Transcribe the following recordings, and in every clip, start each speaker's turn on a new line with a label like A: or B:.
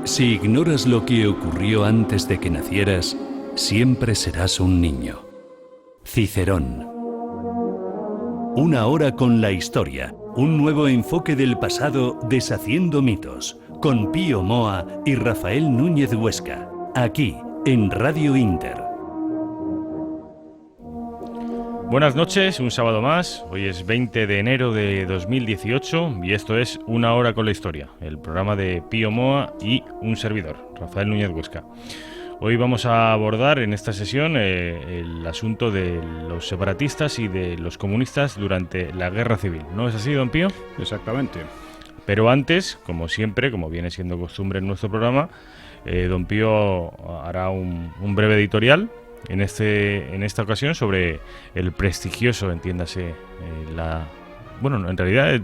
A: Si ignoras lo que ocurrió antes de que nacieras, siempre serás un niño. Cicerón. Una hora con la historia. Un nuevo enfoque del pasado deshaciendo mitos. Con Pío Moa y Rafael Núñez Huesca. Aquí, en Radio Inter.
B: Buenas noches, un sábado más. Hoy es 20 de enero de 2018 y esto es Una hora con la historia, el programa de Pío Moa y un servidor, Rafael Núñez Huesca. Hoy vamos a abordar en esta sesión el asunto de los separatistas y de los comunistas durante la Guerra Civil. ¿No es así, don Pío?
C: Exactamente.
B: Pero antes, como siempre, como viene siendo costumbre en nuestro programa, don Pío hará un breve editorial en esta ocasión sobre el prestigioso, entiéndase, bueno, en realidad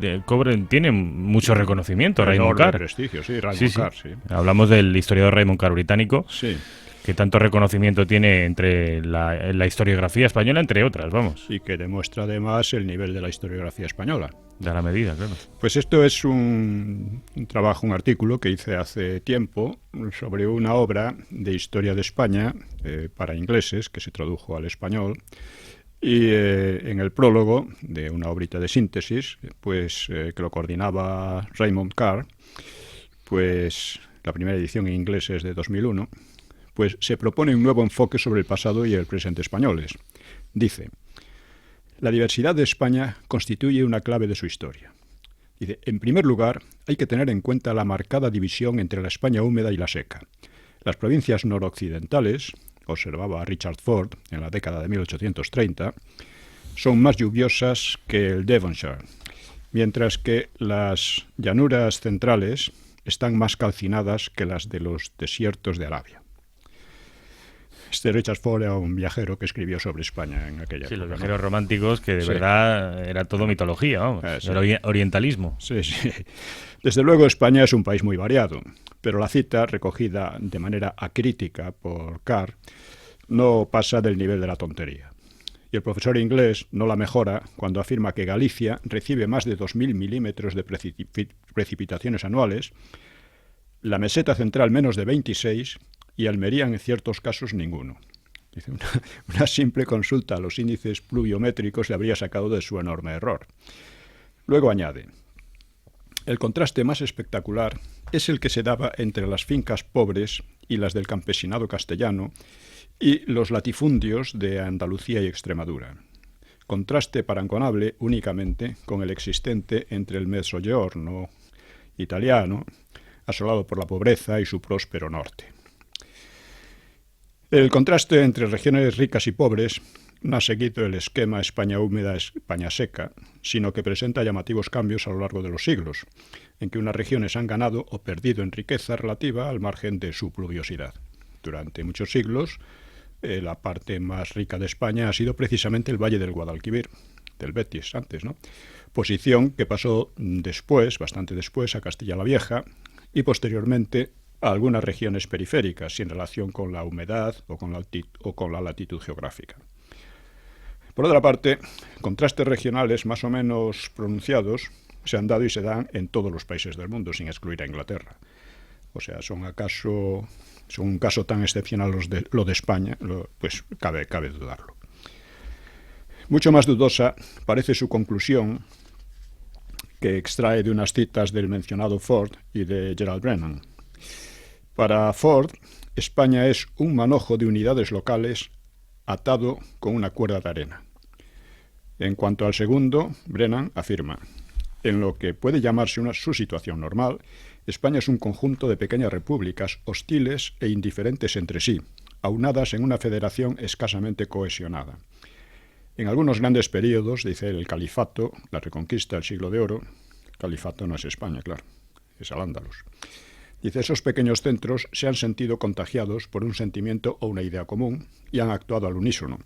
B: tiene mucho reconocimiento Raymond Carr.
C: Prestigio, sí, Raymond Carr, sí.
B: Hablamos del historiador Raymond Carr británico,
C: sí,
B: que tanto reconocimiento tiene entre la historiografía española, entre otras, vamos.
C: Y que demuestra además el nivel de la historiografía española.
B: Da la medida, claro.
C: Pues esto es un trabajo, un artículo que hice hace tiempo sobre una obra de historia de España para ingleses que se tradujo al español. Y en el prólogo de una obrita de síntesis, pues que lo coordinaba Raymond Carr, pues la primera edición en inglés es de 2001, pues se propone un nuevo enfoque sobre el pasado y el presente españoles. Dice: la diversidad de España constituye una clave de su historia. Dice: en primer lugar, hay que tener en cuenta la marcada división entre la España húmeda y la seca. Las provincias noroccidentales, observaba Richard Ford en la década de 1830, son más lluviosas que el Devonshire, mientras que las llanuras centrales están más calcinadas que las de los desiertos de Arabia. Este Richard Ford era un viajero que escribió sobre España en aquella época.
B: Sí, los viajeros románticos, que de verdad era todo mitología, vamos, el orientalismo.
C: Sí, sí. Desde luego España es un país muy variado, pero la cita, recogida de manera acrítica por Carr, no pasa del nivel de la tontería. Y el profesor inglés no la mejora cuando afirma que Galicia recibe más de 2.000 milímetros de precipitaciones anuales, la meseta central menos de 26 y Almería en ciertos casos ninguno. Dice, una simple consulta a los índices pluviométricos le habría sacado de su enorme error. Luego añade: el contraste más espectacular es el que se daba entre las fincas pobres y las del campesinado castellano y los latifundios de Andalucía y Extremadura. Contraste parangonable únicamente con el existente entre el Mezzogiorno italiano, asolado por la pobreza, y su próspero norte. El contraste entre regiones ricas y pobres no ha seguido el esquema España húmeda, España seca, sino que presenta llamativos cambios a lo largo de los siglos, en que unas regiones han ganado o perdido en riqueza relativa al margen de su pluviosidad. Durante muchos siglos, la parte más rica de España ha sido precisamente el Valle del Guadalquivir, del Betis antes, ¿no? Posición que pasó después, bastante después, a Castilla la Vieja y posteriormente a algunas regiones periféricas, sin relación con la humedad o con la latitud geográfica. Por otra parte, contrastes regionales más o menos pronunciados se han dado y se dan en todos los países del mundo, sin excluir a Inglaterra. O sea, son un caso tan excepcional lo de España, pues cabe dudarlo. Mucho más dudosa parece su conclusión, que extrae de unas citas del mencionado Ford y de Gerald Brennan. Para Ford, España es un manojo de unidades locales atado con una cuerda de arena. En cuanto al segundo, Brennan afirma: en lo que puede llamarse su situación normal, España es un conjunto de pequeñas repúblicas hostiles e indiferentes entre sí, aunadas en una federación escasamente cohesionada. En algunos grandes períodos, dice el califato, la reconquista del siglo de oro, califato no es España, claro, es Al-Ándalus. Dice, esos pequeños centros se han sentido contagiados por un sentimiento o una idea común y han actuado al unísono,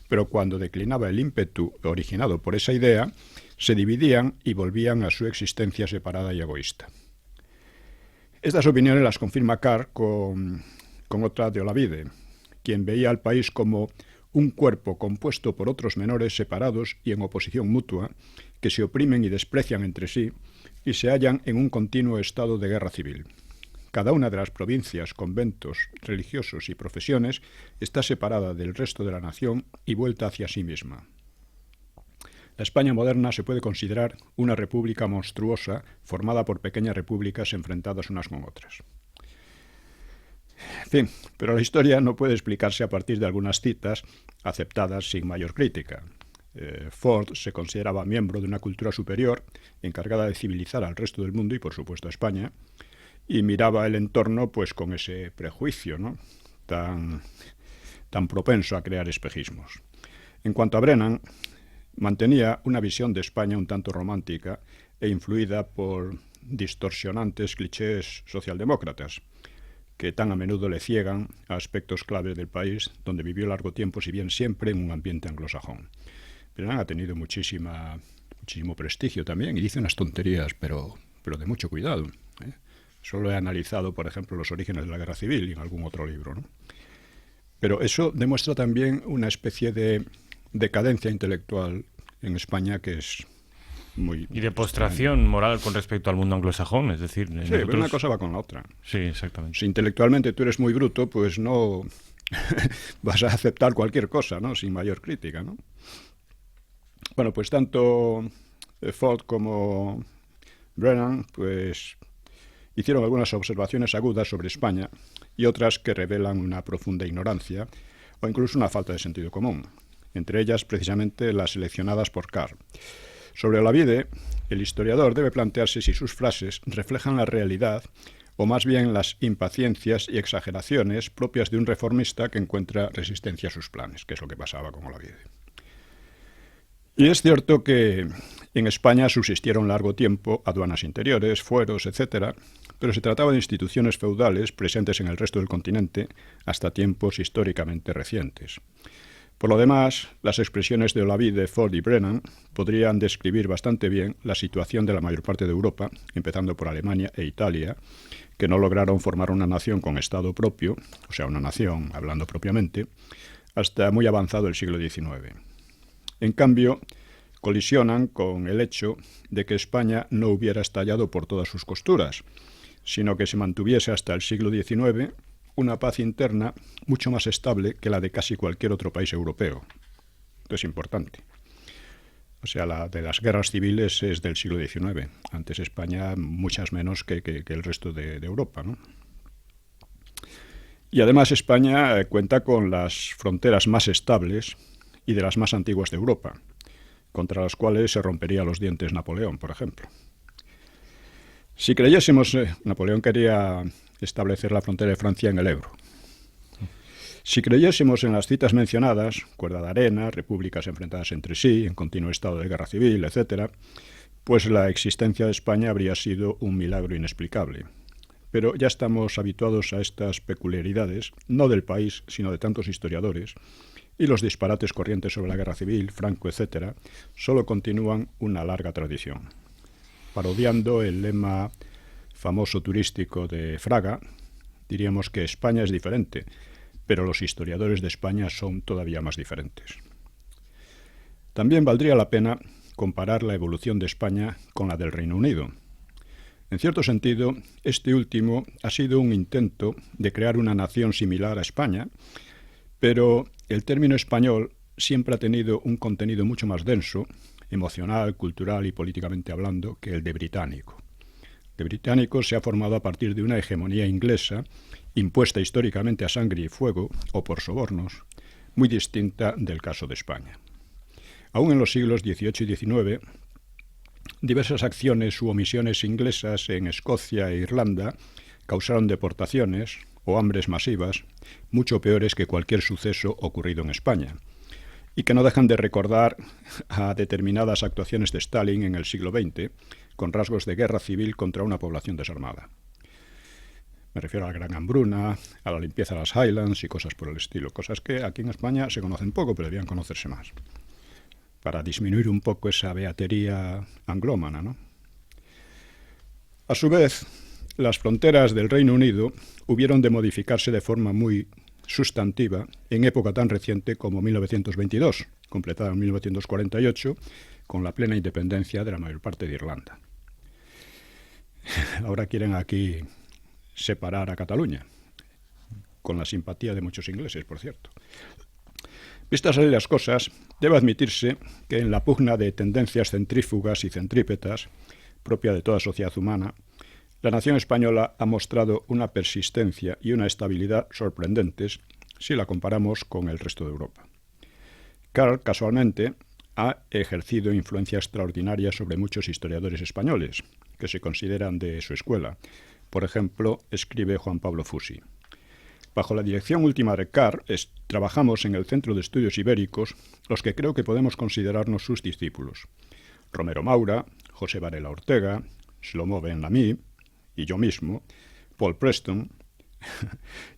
C: pero cuando declinaba el ímpetu originado por esa idea, se dividían y volvían a su existencia separada y egoísta. Estas opiniones las confirma Carr con otra de Olavide, quien veía al país como un cuerpo compuesto por otros menores separados y en oposición mutua, que se oprimen y desprecian entre sí y se hallan en un continuo estado de guerra civil. cada una de las provincias, conventos, religiosos y profesiones está separada del resto de la nación y vuelta hacia sí misma. La España moderna se puede considerar una república monstruosa formada por pequeñas repúblicas enfrentadas unas con otras. En fin, pero la historia no puede explicarse a partir de algunas citas aceptadas sin mayor crítica. Ford se consideraba miembro de una cultura superior encargada de civilizar al resto del mundo y, por supuesto, a España, y miraba el entorno pues con ese prejuicio, ¿no?, tan propenso a crear espejismos. En cuanto a Brennan, mantenía una visión de España un tanto romántica e influida por distorsionantes clichés socialdemócratas que tan a menudo le ciegan a aspectos claves del país donde vivió largo tiempo, si bien siempre en un ambiente anglosajón. Brennan ha tenido muchísimo prestigio también y dice unas tonterías, pero de mucho cuidado, ¿eh? Solo he analizado, por ejemplo, los orígenes de la Guerra Civil y en algún otro libro, ¿no? Pero eso demuestra también una especie de decadencia intelectual en España que es muy...
B: Y de postración moral con respecto al mundo anglosajón, es decir...
C: Sí, pero una cosa va con la otra.
B: Sí, exactamente.
C: Si intelectualmente tú eres muy bruto, pues no vas a aceptar cualquier cosa, ¿no?, sin mayor crítica, ¿no? Bueno, pues tanto Ford como Brennan pues hicieron algunas observaciones agudas sobre España y otras que revelan una profunda ignorancia o incluso una falta de sentido común, entre ellas precisamente las seleccionadas por Carr. Sobre Olavide, el historiador debe plantearse si sus frases reflejan la realidad o más bien las impaciencias y exageraciones propias de un reformista que encuentra resistencia a sus planes, que es lo que pasaba con Olavide. Y es cierto que en España subsistieron largo tiempo aduanas interiores, fueros, etc., pero se trataba de instituciones feudales presentes en el resto del continente hasta tiempos históricamente recientes. Por lo demás, las expresiones de Olavide, Ford y Brennan podrían describir bastante bien la situación de la mayor parte de Europa, empezando por Alemania e Italia, que no lograron formar una nación con Estado propio, o sea, una nación hablando propiamente, hasta muy avanzado el siglo XIX. En cambio, colisionan con el hecho de que España no hubiera estallado por todas sus costuras, sino que se mantuviese hasta el siglo XIX una paz interna mucho más estable que la de casi cualquier otro país europeo. Esto es importante. O sea, la de las guerras civiles es del siglo XIX. Antes España muchas menos que el resto de Europa, ¿no? Y además España cuenta con las fronteras más estables y de las más antiguas de Europa, contra las cuales se rompería los dientes Napoleón, por ejemplo. Si creyésemos, Napoleón quería establecer la frontera de Francia en el Ebro. Si creyésemos en las citas mencionadas, Cuerda de Arena, repúblicas enfrentadas entre sí, en continuo estado de guerra civil, etc., pues la existencia de España habría sido un milagro inexplicable. Pero ya estamos habituados a estas peculiaridades, no del país, sino de tantos historiadores, y los disparates corrientes sobre la guerra civil, Franco, etc., solo continúan una larga tradición. Parodiando el lema famoso turístico de Fraga, diríamos que España es diferente, pero los historiadores de España son todavía más diferentes. También valdría la pena comparar la evolución de España con la del Reino Unido. En cierto sentido, este último ha sido un intento de crear una nación similar a España, pero el término español siempre ha tenido un contenido mucho más denso, emocional, cultural y políticamente hablando, que el de británico. El británico se ha formado a partir de una hegemonía inglesa impuesta históricamente a sangre y fuego o por sobornos, muy distinta del caso de España. Aún en los siglos XVIII y XIX, diversas acciones u omisiones inglesas en Escocia e Irlanda causaron deportaciones o hambres masivas mucho peores que cualquier suceso ocurrido en España, y que no dejan de recordar a determinadas actuaciones de Stalin en el siglo XX, con rasgos de guerra civil contra una población desarmada. Me refiero a la Gran Hambruna, a la limpieza de las Highlands y cosas por el estilo, cosas que aquí en España se conocen poco, pero deberían conocerse más, para disminuir un poco esa beatería anglómana, ¿no? A su vez, las fronteras del Reino Unido hubieron de modificarse de forma muy sustantiva en época tan reciente como 1922, completada en 1948, con la plena independencia de la mayor parte de Irlanda. Ahora quieren aquí separar a Cataluña, con la simpatía de muchos ingleses, por cierto. Vistas así las cosas, debe admitirse que en la pugna de tendencias centrífugas y centrípetas, propia de toda sociedad humana, la nación española ha mostrado una persistencia y una estabilidad sorprendentes si la comparamos con el resto de Europa. Karl, casualmente, ha ejercido influencia extraordinaria sobre muchos historiadores españoles, que se consideran de su escuela. Por ejemplo, escribe Juan Pablo Fusi. Bajo la dirección última de Karl, trabajamos en el Centro de Estudios Ibéricos los que creo que podemos considerarnos sus discípulos. Romero Maura, José Varela Ortega, Shlomo Ben Lamy y yo mismo, Paul Preston,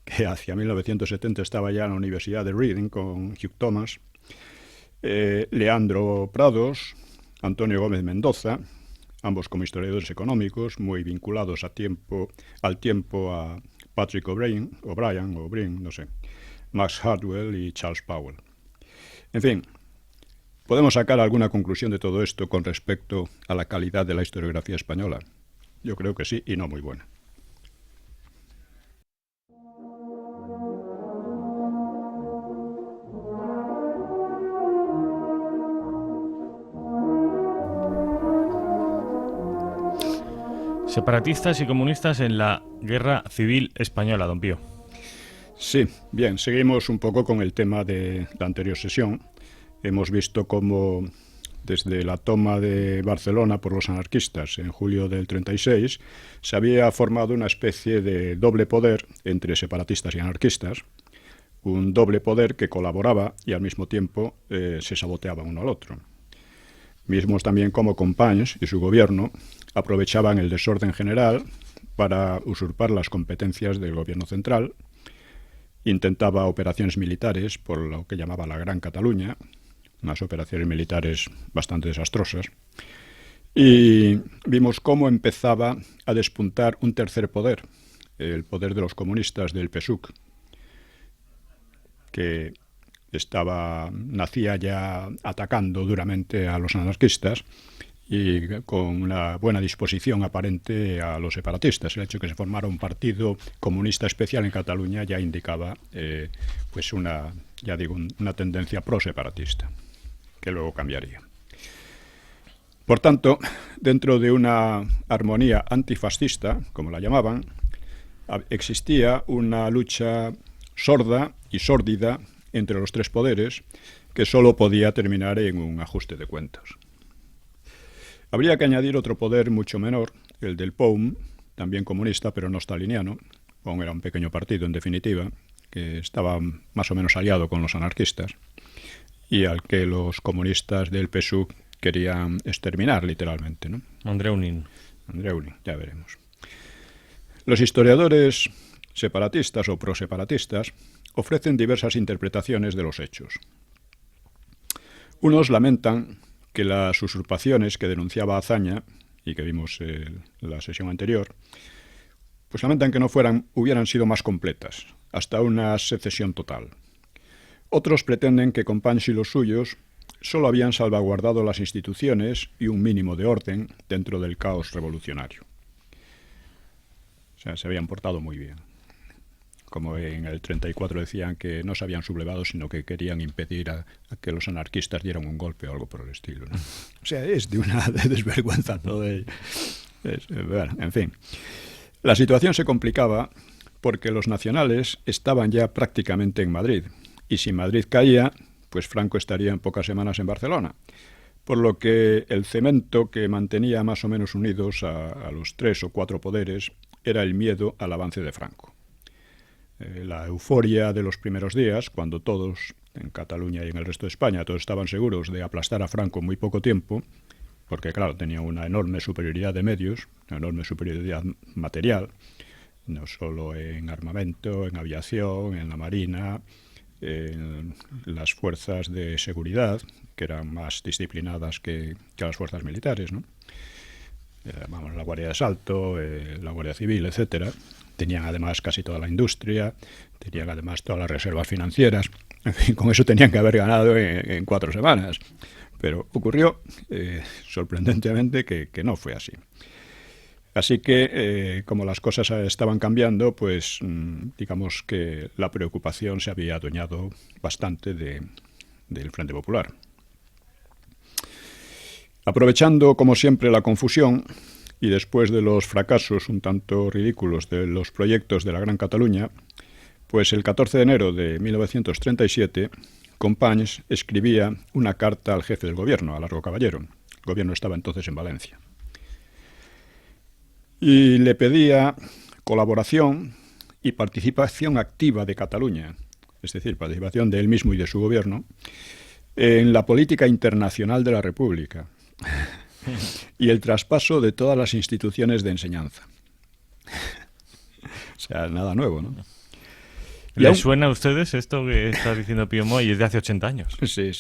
C: que hacia 1970 estaba ya en la Universidad de Reading con Hugh Thomas, Leandro Prados, Antonio Gómez Mendoza, ambos como historiadores económicos, muy vinculados al tiempo a Patrick O'Brien, no sé, Max Hartwell y Charles Powell. En fin, ¿podemos sacar alguna conclusión de todo esto con respecto a la calidad de la historiografía española? Yo creo que sí, y no muy buena.
B: Separatistas y comunistas en la Guerra Civil Española, don Pío.
C: Sí, bien, seguimos un poco con el tema de la anterior sesión. Hemos visto cómo desde la toma de Barcelona por los anarquistas en julio del 36 se había formado una especie de doble poder entre separatistas y anarquistas, un doble poder que colaboraba y al mismo tiempo se saboteaba uno al otro. Mismos también como Companys y su gobierno aprovechaban el desorden general para usurpar las competencias del gobierno central, intentaba operaciones militares por lo que llamaba la Gran Cataluña, unas operaciones militares bastante desastrosas, y vimos cómo empezaba a despuntar un tercer poder, el poder de los comunistas del PSUC, que nacía ya atacando duramente a los anarquistas y con una buena disposición aparente a los separatistas. El hecho de que se formara un partido comunista especial en Cataluña ya indicaba pues una tendencia pro-separatista, que luego cambiaría. Por tanto, dentro de una armonía antifascista, como la llamaban, existía una lucha sorda y sórdida entre los tres poderes que solo podía terminar en un ajuste de cuentas. Habría que añadir otro poder mucho menor, el del POUM, también comunista pero no staliniano. POUM era un pequeño partido, en definitiva, que estaba más o menos aliado con los anarquistas y al que los comunistas del PSUC querían exterminar, literalmente, ¿no?
B: Andreunin,
C: ya veremos. Los historiadores separatistas o proseparatistas ofrecen diversas interpretaciones de los hechos. Unos lamentan que las usurpaciones que denunciaba Azaña, y que vimos en la sesión anterior, pues lamentan que no hubieran sido más completas, hasta una secesión total. Otros pretenden que Companys y los suyos solo habían salvaguardado las instituciones y un mínimo de orden dentro del caos revolucionario. O sea, se habían portado muy bien. Como en el 34 decían que no se habían sublevado, sino que querían impedir a que los anarquistas dieran un golpe o algo por el estilo, ¿no? O sea, es de una desvergüenza todo ello. Bueno, en fin. La situación se complicaba porque los nacionales estaban ya prácticamente en Madrid, y si Madrid caía, pues Franco estaría en pocas semanas en Barcelona. Por lo que el cemento que mantenía más o menos unidos a los tres o cuatro poderes era el miedo al avance de Franco. La euforia de los primeros días, cuando todos, en Cataluña y en el resto de España, todos estaban seguros de aplastar a Franco en muy poco tiempo, porque claro, tenía una enorme superioridad de medios, una enorme superioridad material, no solo en armamento, en aviación, en la marina, en las fuerzas de seguridad, que eran más disciplinadas que las fuerzas militares, ¿no? La Guardia de Asalto, la Guardia Civil, etcétera. Tenían además casi toda la industria, tenían además todas las reservas financieras. En fin, con eso tenían que haber ganado en 4 semanas. Pero ocurrió, sorprendentemente, que no fue así. Así que, como las cosas estaban cambiando, pues digamos que la preocupación se había adueñado bastante del Frente Popular. Aprovechando, como siempre, la confusión y después de los fracasos un tanto ridículos de los proyectos de la Gran Cataluña, pues el 14 de enero de 1937, Companys escribía una carta al jefe del gobierno, a Largo Caballero. El gobierno estaba entonces en Valencia. Y le pedía colaboración y participación activa de Cataluña, es decir, participación de él mismo y de su gobierno, en la política internacional de la República y el traspaso de todas las instituciones de enseñanza. O sea, nada nuevo, ¿no?
B: ¿Le suena a ustedes esto que está diciendo Pío Moa y es de hace 80 años?
C: Sí.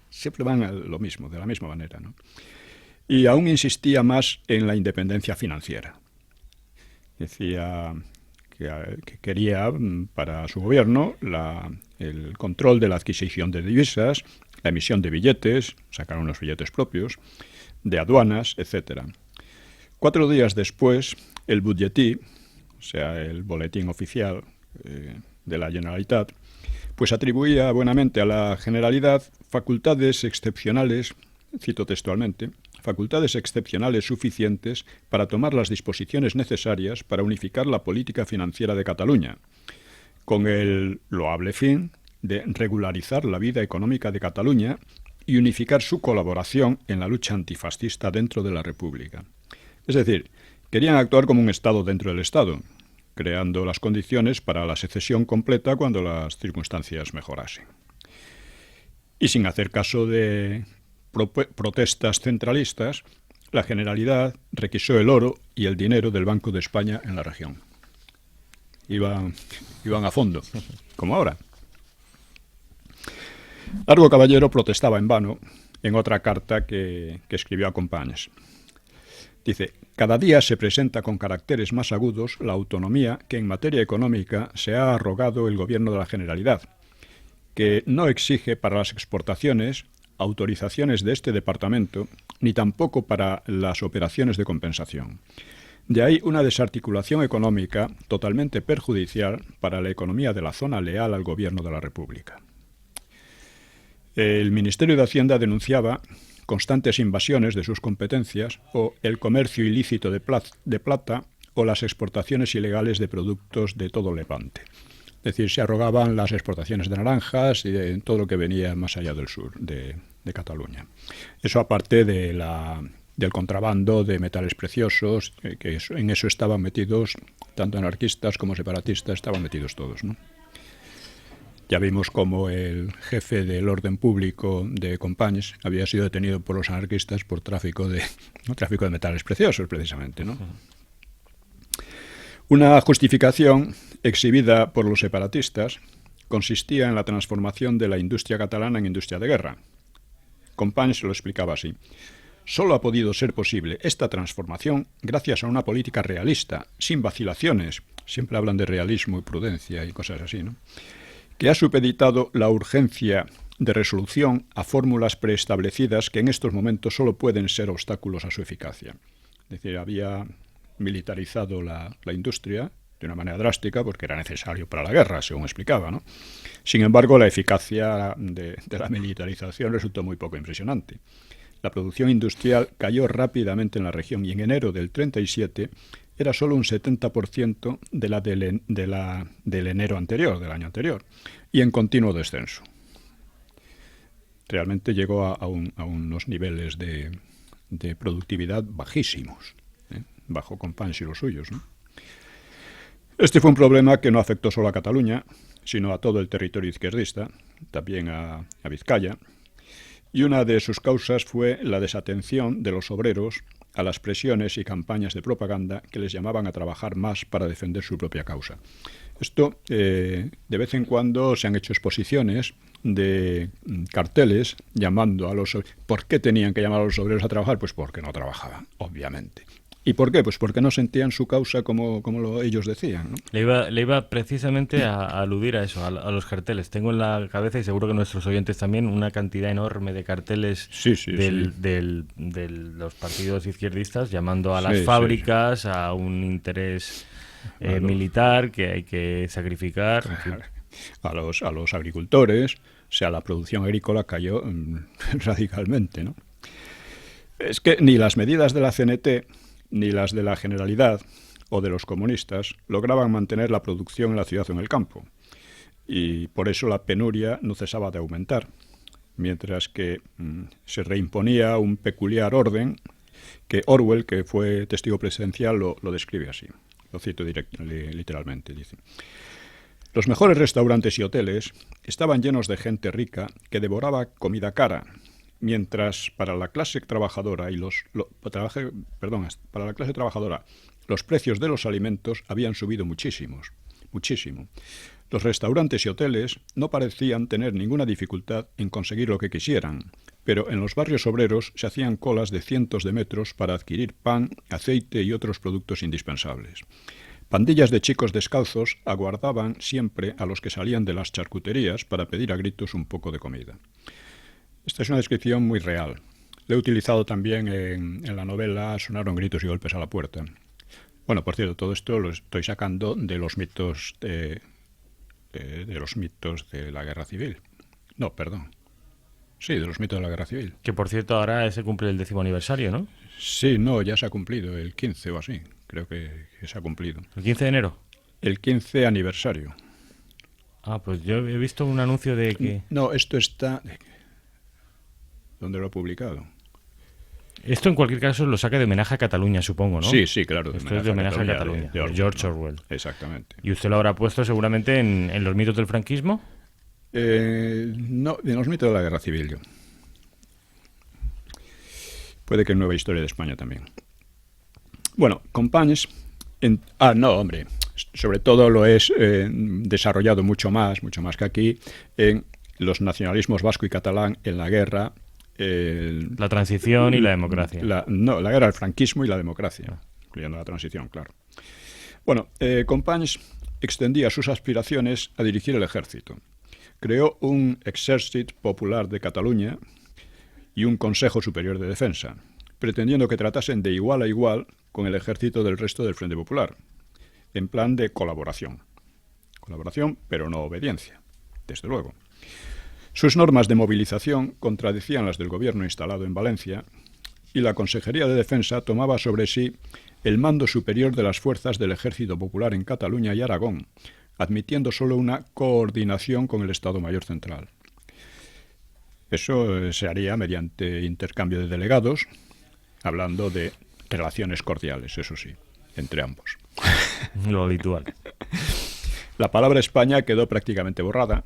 C: Siempre van a lo mismo, de la misma manera, ¿no? Y aún insistía más en la independencia financiera. Decía que quería para su gobierno el control de la adquisición de divisas, la emisión de billetes, sacar unos billetes propios, de aduanas, etc. 4 días después, el Butlletí, o sea, el boletín oficial de la Generalitat, pues atribuía buenamente a la Generalidad facultades excepcionales, cito textualmente, facultades excepcionales suficientes para tomar las disposiciones necesarias para unificar la política financiera de Cataluña, con el loable fin de regularizar la vida económica de Cataluña y unificar su colaboración en la lucha antifascista dentro de la República. Es decir, querían actuar como un Estado dentro del Estado, creando las condiciones para la secesión completa cuando las circunstancias mejorasen. Y sin hacer caso de protestas centralistas, la Generalidad requisó el oro y el dinero del Banco de España en la región. Iban a fondo, como ahora. Largo Caballero protestaba en vano en otra carta que escribió a Companys. Dice: cada día se presenta con caracteres más agudos la autonomía que en materia económica se ha arrogado el gobierno de la Generalidad, que no exige para las exportaciones autorizaciones de este departamento, ni tampoco para las operaciones de compensación. De ahí una desarticulación económica totalmente perjudicial para la economía de la zona leal al gobierno de la República. El Ministerio de Hacienda denunciaba constantes invasiones de sus competencias o el comercio ilícito de plata o las exportaciones ilegales de productos de todo Levante. Es decir, se arrogaban las exportaciones de naranjas y de todo lo que venía más allá del sur de Cataluña. Eso aparte del contrabando de metales preciosos, que en eso estaban metidos tanto anarquistas como separatistas, estaban metidos todos, ¿no? Ya vimos cómo el jefe del orden público de Companys había sido detenido por los anarquistas por tráfico de metales preciosos, precisamente, ¿no? Una justificación exhibida por los separatistas consistía en la transformación de la industria catalana en industria de guerra. Companys lo explicaba así: solo ha podido ser posible esta transformación gracias a una política realista, sin vacilaciones, siempre hablan de realismo y prudencia y cosas así, ¿no?, que ha supeditado la urgencia de resolución a fórmulas preestablecidas que en estos momentos solo pueden ser obstáculos a su eficacia. Es decir, había militarizado la industria de una manera drástica porque era necesario para la guerra, según explicaba, ¿no? Sin embargo, la eficacia de la militarización resultó muy poco impresionante. La producción industrial cayó rápidamente en la región y en enero del 37 era solo un 70% de la del enero anterior, del año anterior, y en continuo descenso. Realmente llegó a unos niveles de productividad bajísimos, bajo Companys y los suyos, ¿no? Este fue un problema que no afectó solo a Cataluña, sino a todo el territorio izquierdista, también a Vizcaya, y una de sus causas fue la desatención de los obreros a las presiones y campañas de propaganda que les llamaban a trabajar más para defender su propia causa. Esto, de vez en cuando se han hecho exposiciones de carteles llamando a los... ¿Por qué tenían que llamar a los obreros a trabajar? Pues porque no trabajaban, obviamente. ¿Y por qué? Pues porque no sentían su causa como ellos decían, ¿no?
B: Le iba precisamente a aludir a eso, a los carteles. Tengo en la cabeza, y seguro que nuestros oyentes también, una cantidad enorme de carteles de los partidos izquierdistas llamando a las fábricas, a un interés militar que hay que sacrificar. En fin.
C: A los agricultores, o sea, la producción agrícola cayó radicalmente, ¿no? Es que ni las medidas de la CNT ni las de la Generalidad o de los comunistas lograban mantener la producción en la ciudad o en el campo. Y por eso la penuria no cesaba de aumentar, mientras que se reimponía un peculiar orden que Orwell, que fue testigo presencial, lo describe así. Lo cito literalmente, dice: los mejores restaurantes y hoteles estaban llenos de gente rica que devoraba comida cara, mientras para la clase trabajadora para la clase trabajadora los precios de los alimentos habían subido muchísimo. Los restaurantes y hoteles no parecían tener ninguna dificultad en conseguir lo que quisieran, pero en los barrios obreros se hacían colas de cientos de metros para adquirir pan, aceite y otros productos indispensables. Pandillas de chicos descalzos aguardaban siempre a los que salían de las charcuterías para pedir a gritos un poco de comida. Esta es una descripción muy real. La he utilizado también en la novela Sonaron gritos y golpes a la puerta. Bueno, por cierto, todo esto lo estoy sacando de los mitos de la Guerra Civil. No, perdón. Sí, de los mitos de la Guerra Civil.
B: Que, por cierto, ahora se cumple el 10º aniversario, ¿no?
C: Sí, no, ya se ha cumplido, el 15 o así. Creo que se ha cumplido.
B: ¿El 15 de enero?
C: El 15 aniversario.
B: Ah, pues yo he visto un anuncio de que...
C: No, esto está... ¿Dónde lo he publicado?
B: Esto, en cualquier caso, lo saca de homenaje a Cataluña, supongo, ¿no?
C: Sí, claro.
B: Esto es de homenaje a Cataluña, de George Orwell.
C: Exactamente.
B: ¿Y usted lo habrá puesto seguramente en los mitos del franquismo?
C: No, en los mitos de la Guerra Civil yo. Puede que en Nueva Historia de España también. Bueno, Companys... no, hombre. Sobre todo lo es desarrollado mucho más que aquí, en los nacionalismos vasco y catalán en la guerra...
B: la transición y la democracia.
C: La guerra, el franquismo y la democracia, incluyendo la transición, claro. Bueno, Companys extendía sus aspiraciones a dirigir el ejército. Creó un Exèrcit Popular de Cataluña y un Consejo Superior de Defensa, pretendiendo que tratasen de igual a igual con el ejército del resto del Frente Popular, en plan de colaboración. Colaboración, pero no obediencia, desde luego. Sus normas de movilización contradecían las del gobierno instalado en Valencia y la Consejería de Defensa tomaba sobre sí el mando superior de las fuerzas del Ejército Popular en Cataluña y Aragón, admitiendo solo una coordinación con el Estado Mayor Central. Eso se haría mediante intercambio de delegados, hablando de relaciones cordiales, eso sí, entre ambos.
B: Lo habitual.
C: La palabra España quedó prácticamente borrada.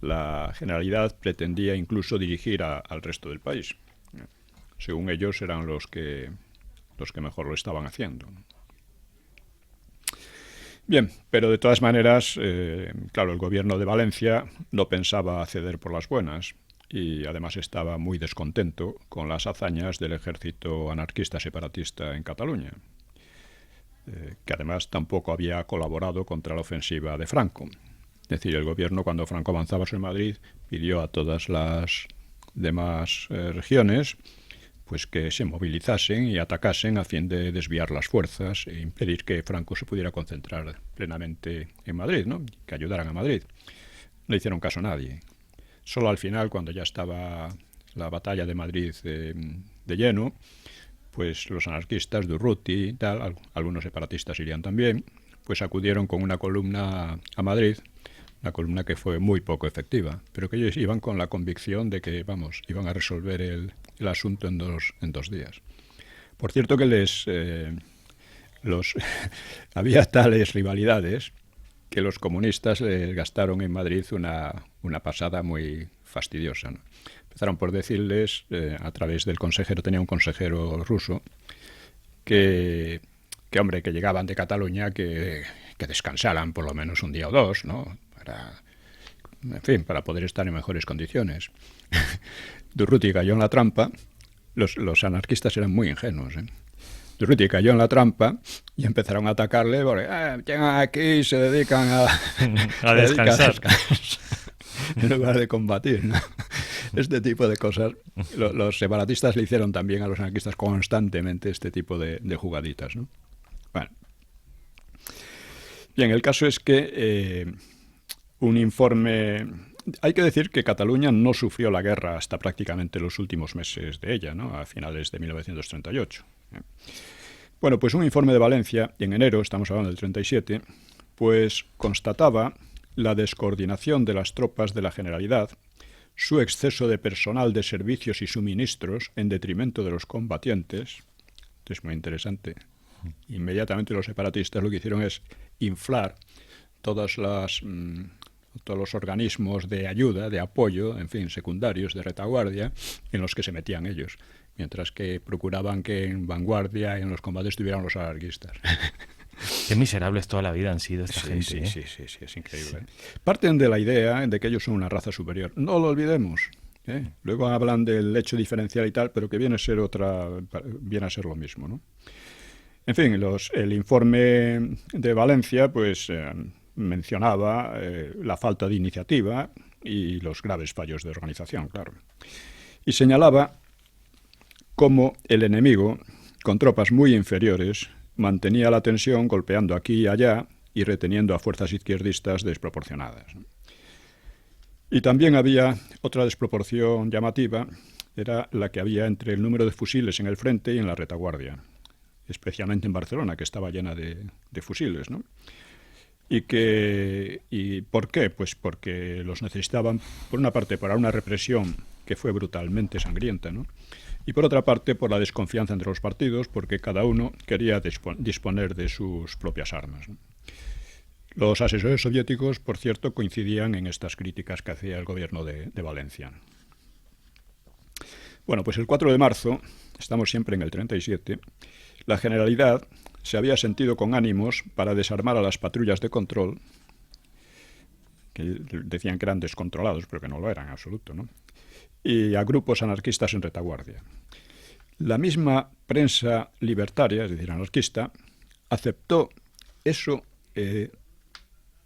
C: La Generalidad pretendía incluso dirigir al resto del país. Según ellos, eran los que mejor lo estaban haciendo. Bien, pero de todas maneras, claro, el gobierno de Valencia no pensaba ceder por las buenas y además estaba muy descontento con las hazañas del ejército anarquista separatista en Cataluña, que además tampoco había colaborado contra la ofensiva de Franco. Es decir, el gobierno, cuando Franco avanzaba sobre Madrid, pidió a todas las demás regiones pues que se movilizasen y atacasen a fin de desviar las fuerzas e impedir que Franco se pudiera concentrar plenamente en Madrid, ¿no? Que ayudaran a Madrid. No hicieron caso a nadie. Solo al final, cuando ya estaba la batalla de Madrid de lleno, pues los anarquistas de Urruti y tal, algunos separatistas irían también, pues acudieron con una columna a Madrid, una columna que fue muy poco efectiva, pero que ellos iban con la convicción de que, iban a resolver el asunto en dos días. Por cierto que había tales rivalidades que los comunistas les gastaron en Madrid una pasada muy fastidiosa, ¿no? Empezaron por decirles, a través del consejero, tenía un consejero ruso, que llegaban de Cataluña, que descansaran por lo menos un día o dos, ¿no? Para poder estar en mejores condiciones. Durruti cayó en la trampa. Los anarquistas eran muy ingenuos, ¿eh? Durruti cayó en la trampa y empezaron a atacarle porque llegan aquí y se dedican
B: a descansar.
C: En lugar de combatir, ¿no? Este tipo de cosas. Los separatistas le hicieron también a los anarquistas constantemente este tipo de jugaditas, ¿no? Bueno. Bien, el caso es que un informe... Hay que decir que Cataluña no sufrió la guerra hasta prácticamente los últimos meses de ella, ¿no? A finales de 1938. Bueno, pues un informe de Valencia, en enero, estamos hablando del 37, pues constataba la descoordinación de las tropas de la Generalidad, su exceso de personal de servicios y suministros en detrimento de los combatientes. Esto es muy interesante. Inmediatamente los separatistas lo que hicieron es inflar todos los organismos de ayuda, de apoyo, en fin, secundarios, de retaguardia, en los que se metían ellos, mientras que procuraban que en vanguardia y en los combates estuvieran los anarquistas.
B: Qué miserables toda la vida han sido esta gente.
C: Sí, es increíble. Sí. Parten de la idea de que ellos son una raza superior. No lo olvidemos. Luego hablan del hecho diferencial y tal, pero que viene a ser lo mismo, ¿no? En fin, el informe de Valencia, pues mencionaba la falta de iniciativa y los graves fallos de organización, claro. Y señalaba cómo el enemigo, con tropas muy inferiores, mantenía la tensión golpeando aquí y allá y reteniendo a fuerzas izquierdistas desproporcionadas. Y también había otra desproporción llamativa, era la que había entre el número de fusiles en el frente y en la retaguardia, especialmente en Barcelona, que estaba llena de fusiles, ¿no? ¿Y por qué? Pues porque los necesitaban, por una parte, para una represión que fue brutalmente sangrienta, ¿no? Y por otra parte, por la desconfianza entre los partidos, porque cada uno quería disponer de sus propias armas, ¿no? Los asesores soviéticos, por cierto, coincidían en estas críticas que hacía el gobierno de Valencia. Bueno, pues el 4 de marzo, estamos siempre en el 37, la Generalidad se había sentido con ánimos para desarmar a las patrullas de control, que decían que eran descontrolados, pero que no lo eran en absoluto, ¿no? Y a grupos anarquistas en retaguardia. La misma prensa libertaria, es decir, anarquista, aceptó eso,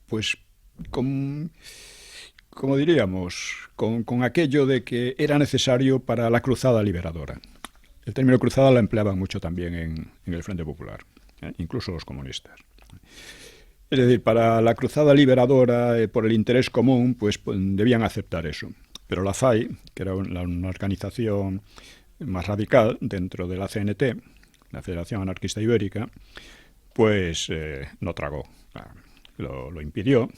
C: pues, como diríamos, con aquello de que era necesario para la cruzada liberadora. El término cruzada la empleaban mucho también en el Frente Popular, incluso los comunistas. Es decir, para la cruzada liberadora, por el interés común, pues debían aceptar eso. Pero la FAI, que era una organización más radical dentro de la CNT, la Federación Anarquista Ibérica, pues no tragó. Lo impidió.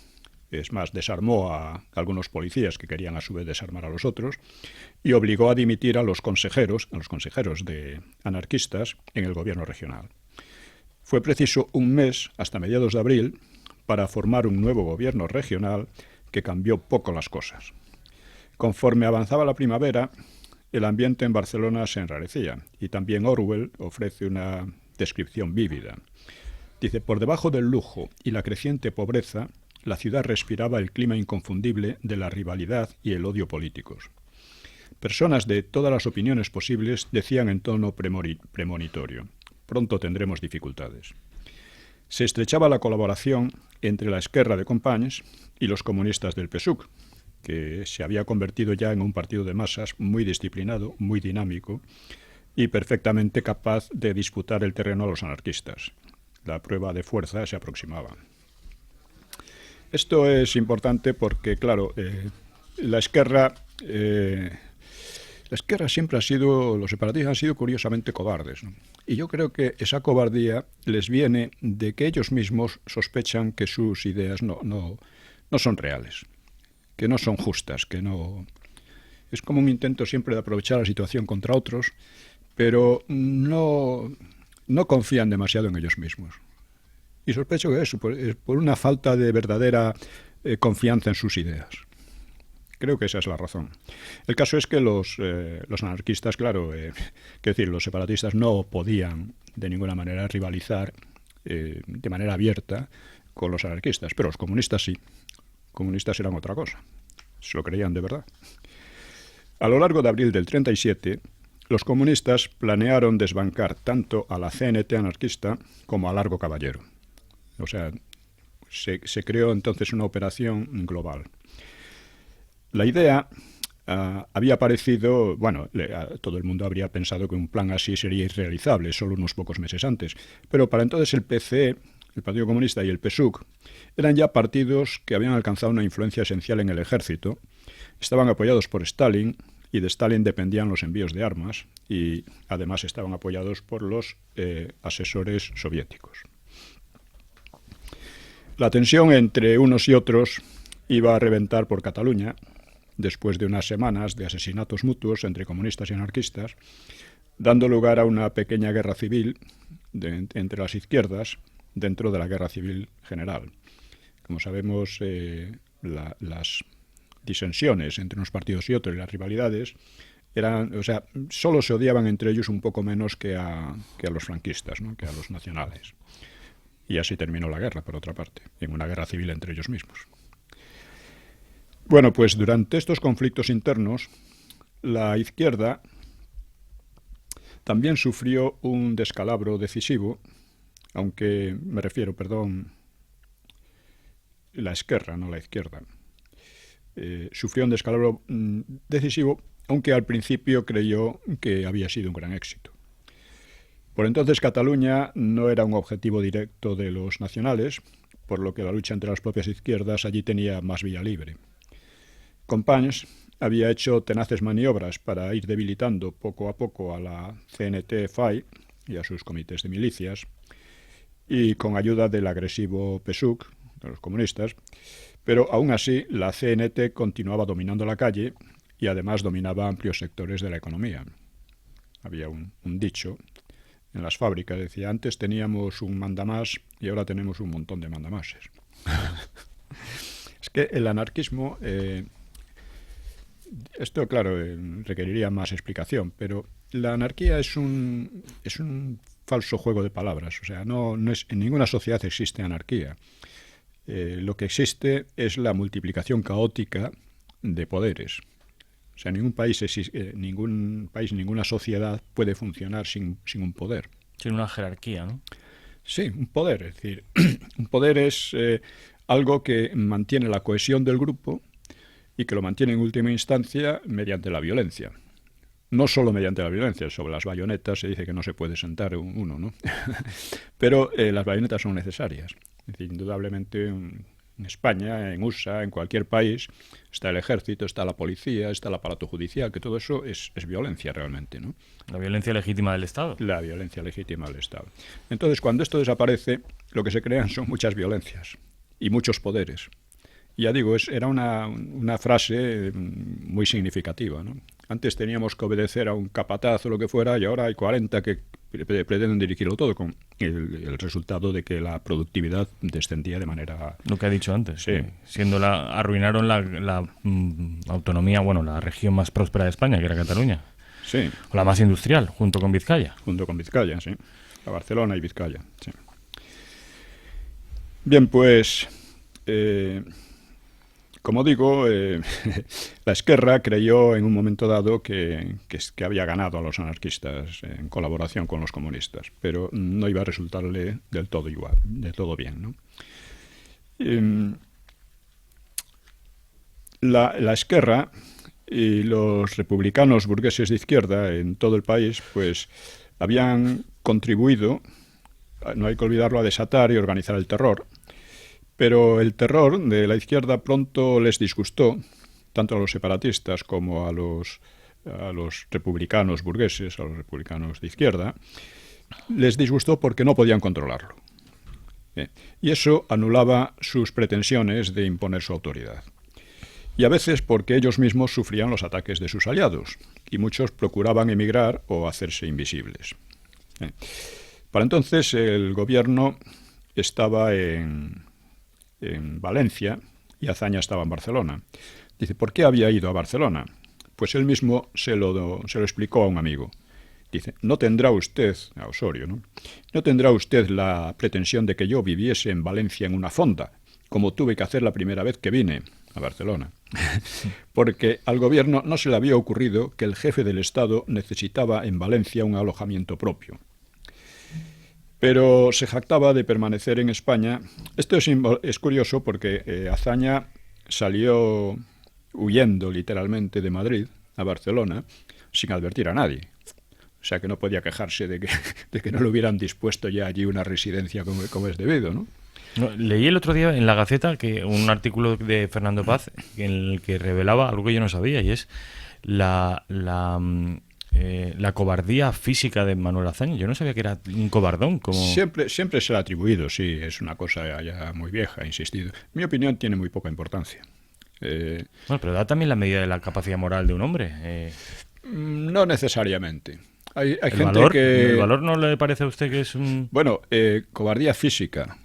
C: Es más, desarmó a algunos policías que querían a su vez desarmar a los otros y obligó a dimitir a los consejeros de anarquistas en el gobierno regional. Fue preciso un mes, hasta mediados de abril, para formar un nuevo gobierno regional que cambió poco las cosas. Conforme avanzaba la primavera, el ambiente en Barcelona se enrarecía y también Orwell ofrece una descripción vívida. Dice, por debajo del lujo y la creciente pobreza, la ciudad respiraba el clima inconfundible de la rivalidad y el odio políticos. Personas de todas las opiniones posibles decían en tono premonitorio, pronto tendremos dificultades. Se estrechaba la colaboración entre la Esquerra de Companys y los comunistas del PSUC, que se había convertido ya en un partido de masas muy disciplinado, muy dinámico y perfectamente capaz de disputar el terreno a los anarquistas. La prueba de fuerza se aproximaba. Esto es importante porque, claro, la Esquerra siempre los separatistas han sido curiosamente cobardes, ¿no? Y yo creo que esa cobardía les viene de que ellos mismos sospechan que sus ideas no son reales, que no son justas, que no... Es como un intento siempre de aprovechar la situación contra otros, pero no confían demasiado en ellos mismos. Y sospecho que eso es por una falta de verdadera confianza en sus ideas. Creo que esa es la razón. El caso es que los anarquistas, claro, los separatistas no podían de ninguna manera rivalizar de manera abierta con los anarquistas, pero los comunistas sí. Los comunistas eran otra cosa. Se lo creían de verdad. A lo largo de abril del 37, los comunistas planearon desbancar tanto a la CNT anarquista como a Largo Caballero. O sea, se creó entonces una operación global. La idea había aparecido, bueno, todo el mundo habría pensado que un plan así sería irrealizable solo unos pocos meses antes, pero para entonces el PCE, el Partido Comunista, y el PSUC eran ya partidos que habían alcanzado una influencia esencial en el ejército, estaban apoyados por Stalin y de Stalin dependían los envíos de armas y además estaban apoyados por los asesores soviéticos. La tensión entre unos y otros iba a reventar por Cataluña después de unas semanas de asesinatos mutuos entre comunistas y anarquistas, dando lugar a una pequeña guerra civil entre las izquierdas dentro de la guerra civil general. Como sabemos, las disensiones entre unos partidos y otros y las rivalidades eran, o sea, solo se odiaban entre ellos un poco menos que a los franquistas, ¿no? Que a los nacionales. Y así terminó la guerra, por otra parte, en una guerra civil entre ellos mismos. Bueno, pues durante estos conflictos internos, la izquierda también sufrió un descalabro decisivo, aunque me refiero, la Esquerra, no la izquierda. Sufrió un descalabro decisivo, aunque al principio creyó que había sido un gran éxito. Por entonces Cataluña no era un objetivo directo de los nacionales, por lo que la lucha entre las propias izquierdas allí tenía más vía libre. Companys había hecho tenaces maniobras para ir debilitando poco a poco a la CNT-FAI y a sus comités de milicias, y con ayuda del agresivo PSUC, de los comunistas, pero aún así la CNT continuaba dominando la calle y además dominaba amplios sectores de la economía. Había un dicho en las fábricas, decía, antes teníamos un mandamás y ahora tenemos un montón de mandamases. Es que el anarquismo, esto claro, requeriría más explicación, pero la anarquía es un falso juego de palabras, o sea, no es, en ninguna sociedad existe anarquía. Lo que existe es la multiplicación caótica de poderes. O sea, ningún país, ninguna sociedad puede funcionar sin un poder.
B: Sin una jerarquía, ¿no?
C: Sí, un poder. Es decir, un poder es algo que mantiene la cohesión del grupo y que lo mantiene en última instancia mediante la violencia. No solo mediante la violencia, sobre las bayonetas se dice que no se puede sentar uno, ¿no? Pero las bayonetas son necesarias. Es decir, indudablemente en España, en USA, en cualquier país, está el ejército, está la policía, está el aparato judicial, que todo eso es violencia realmente, ¿no?
B: La violencia legítima del Estado. La
C: violencia legítima del Estado. Entonces, cuando esto desaparece, lo que se crean son muchas violencias y muchos poderes. Y ya digo, era una frase muy significativa, ¿no? Antes teníamos que obedecer a un capataz o lo que fuera y ahora hay 40 que pretenden dirigirlo todo, con el resultado de que la productividad descendía de manera...
B: Lo que ha dicho antes.
C: Sí.
B: Arruinaron la autonomía, bueno, la región más próspera de España, que era Cataluña.
C: Sí.
B: O la más industrial, junto con Vizcaya.
C: Junto con Vizcaya, sí. A Barcelona y Vizcaya, sí. Bien, pues... como digo, la Esquerra creyó en un momento dado que había ganado a los anarquistas en colaboración con los comunistas, pero no iba a resultarle del todo igual, del todo bien, ¿no? La Esquerra y los republicanos burgueses de izquierda en todo el país, pues habían contribuido, no hay que olvidarlo, a desatar y organizar el terror. Pero el terror de la izquierda pronto les disgustó, tanto a los separatistas como a los republicanos burgueses, a los republicanos de izquierda, les disgustó porque no podían controlarlo. Y eso anulaba sus pretensiones de imponer su autoridad. Y a veces porque ellos mismos sufrían los ataques de sus aliados, y muchos procuraban emigrar o hacerse invisibles. Para entonces el gobierno estaba en Valencia y Azaña estaba en Barcelona. Dice, ¿por qué había ido a Barcelona? Pues él mismo se lo explicó a un amigo. Dice, no tendrá usted, a Osorio, ¿no? No tendrá usted la pretensión de que yo viviese en Valencia en una fonda, como tuve que hacer la primera vez que vine. a Barcelona, porque al gobierno no se le había ocurrido que el jefe del Estado necesitaba en Valencia un alojamiento propio. Pero se jactaba de permanecer en España. Esto es curioso porque Azaña salió huyendo literalmente de Madrid a Barcelona sin advertir a nadie. O sea que no podía quejarse de que no le hubieran dispuesto ya allí una residencia como es debido, ¿no?
B: No, leí el otro día en la Gaceta que un artículo de Fernando Paz en el que revelaba algo que yo no sabía, y es la cobardía física de Manuel Azaña. Yo no sabía que era un cobardón.
C: Siempre se le ha atribuido, sí, es una cosa ya muy vieja, insistido. En mi opinión tiene muy poca importancia.
B: Bueno, pero da también la medida de la capacidad moral de un hombre.
C: No necesariamente. Hay gente
B: valor,
C: que...
B: ¿El valor no le parece a usted que es un...?
C: Bueno, cobardía física,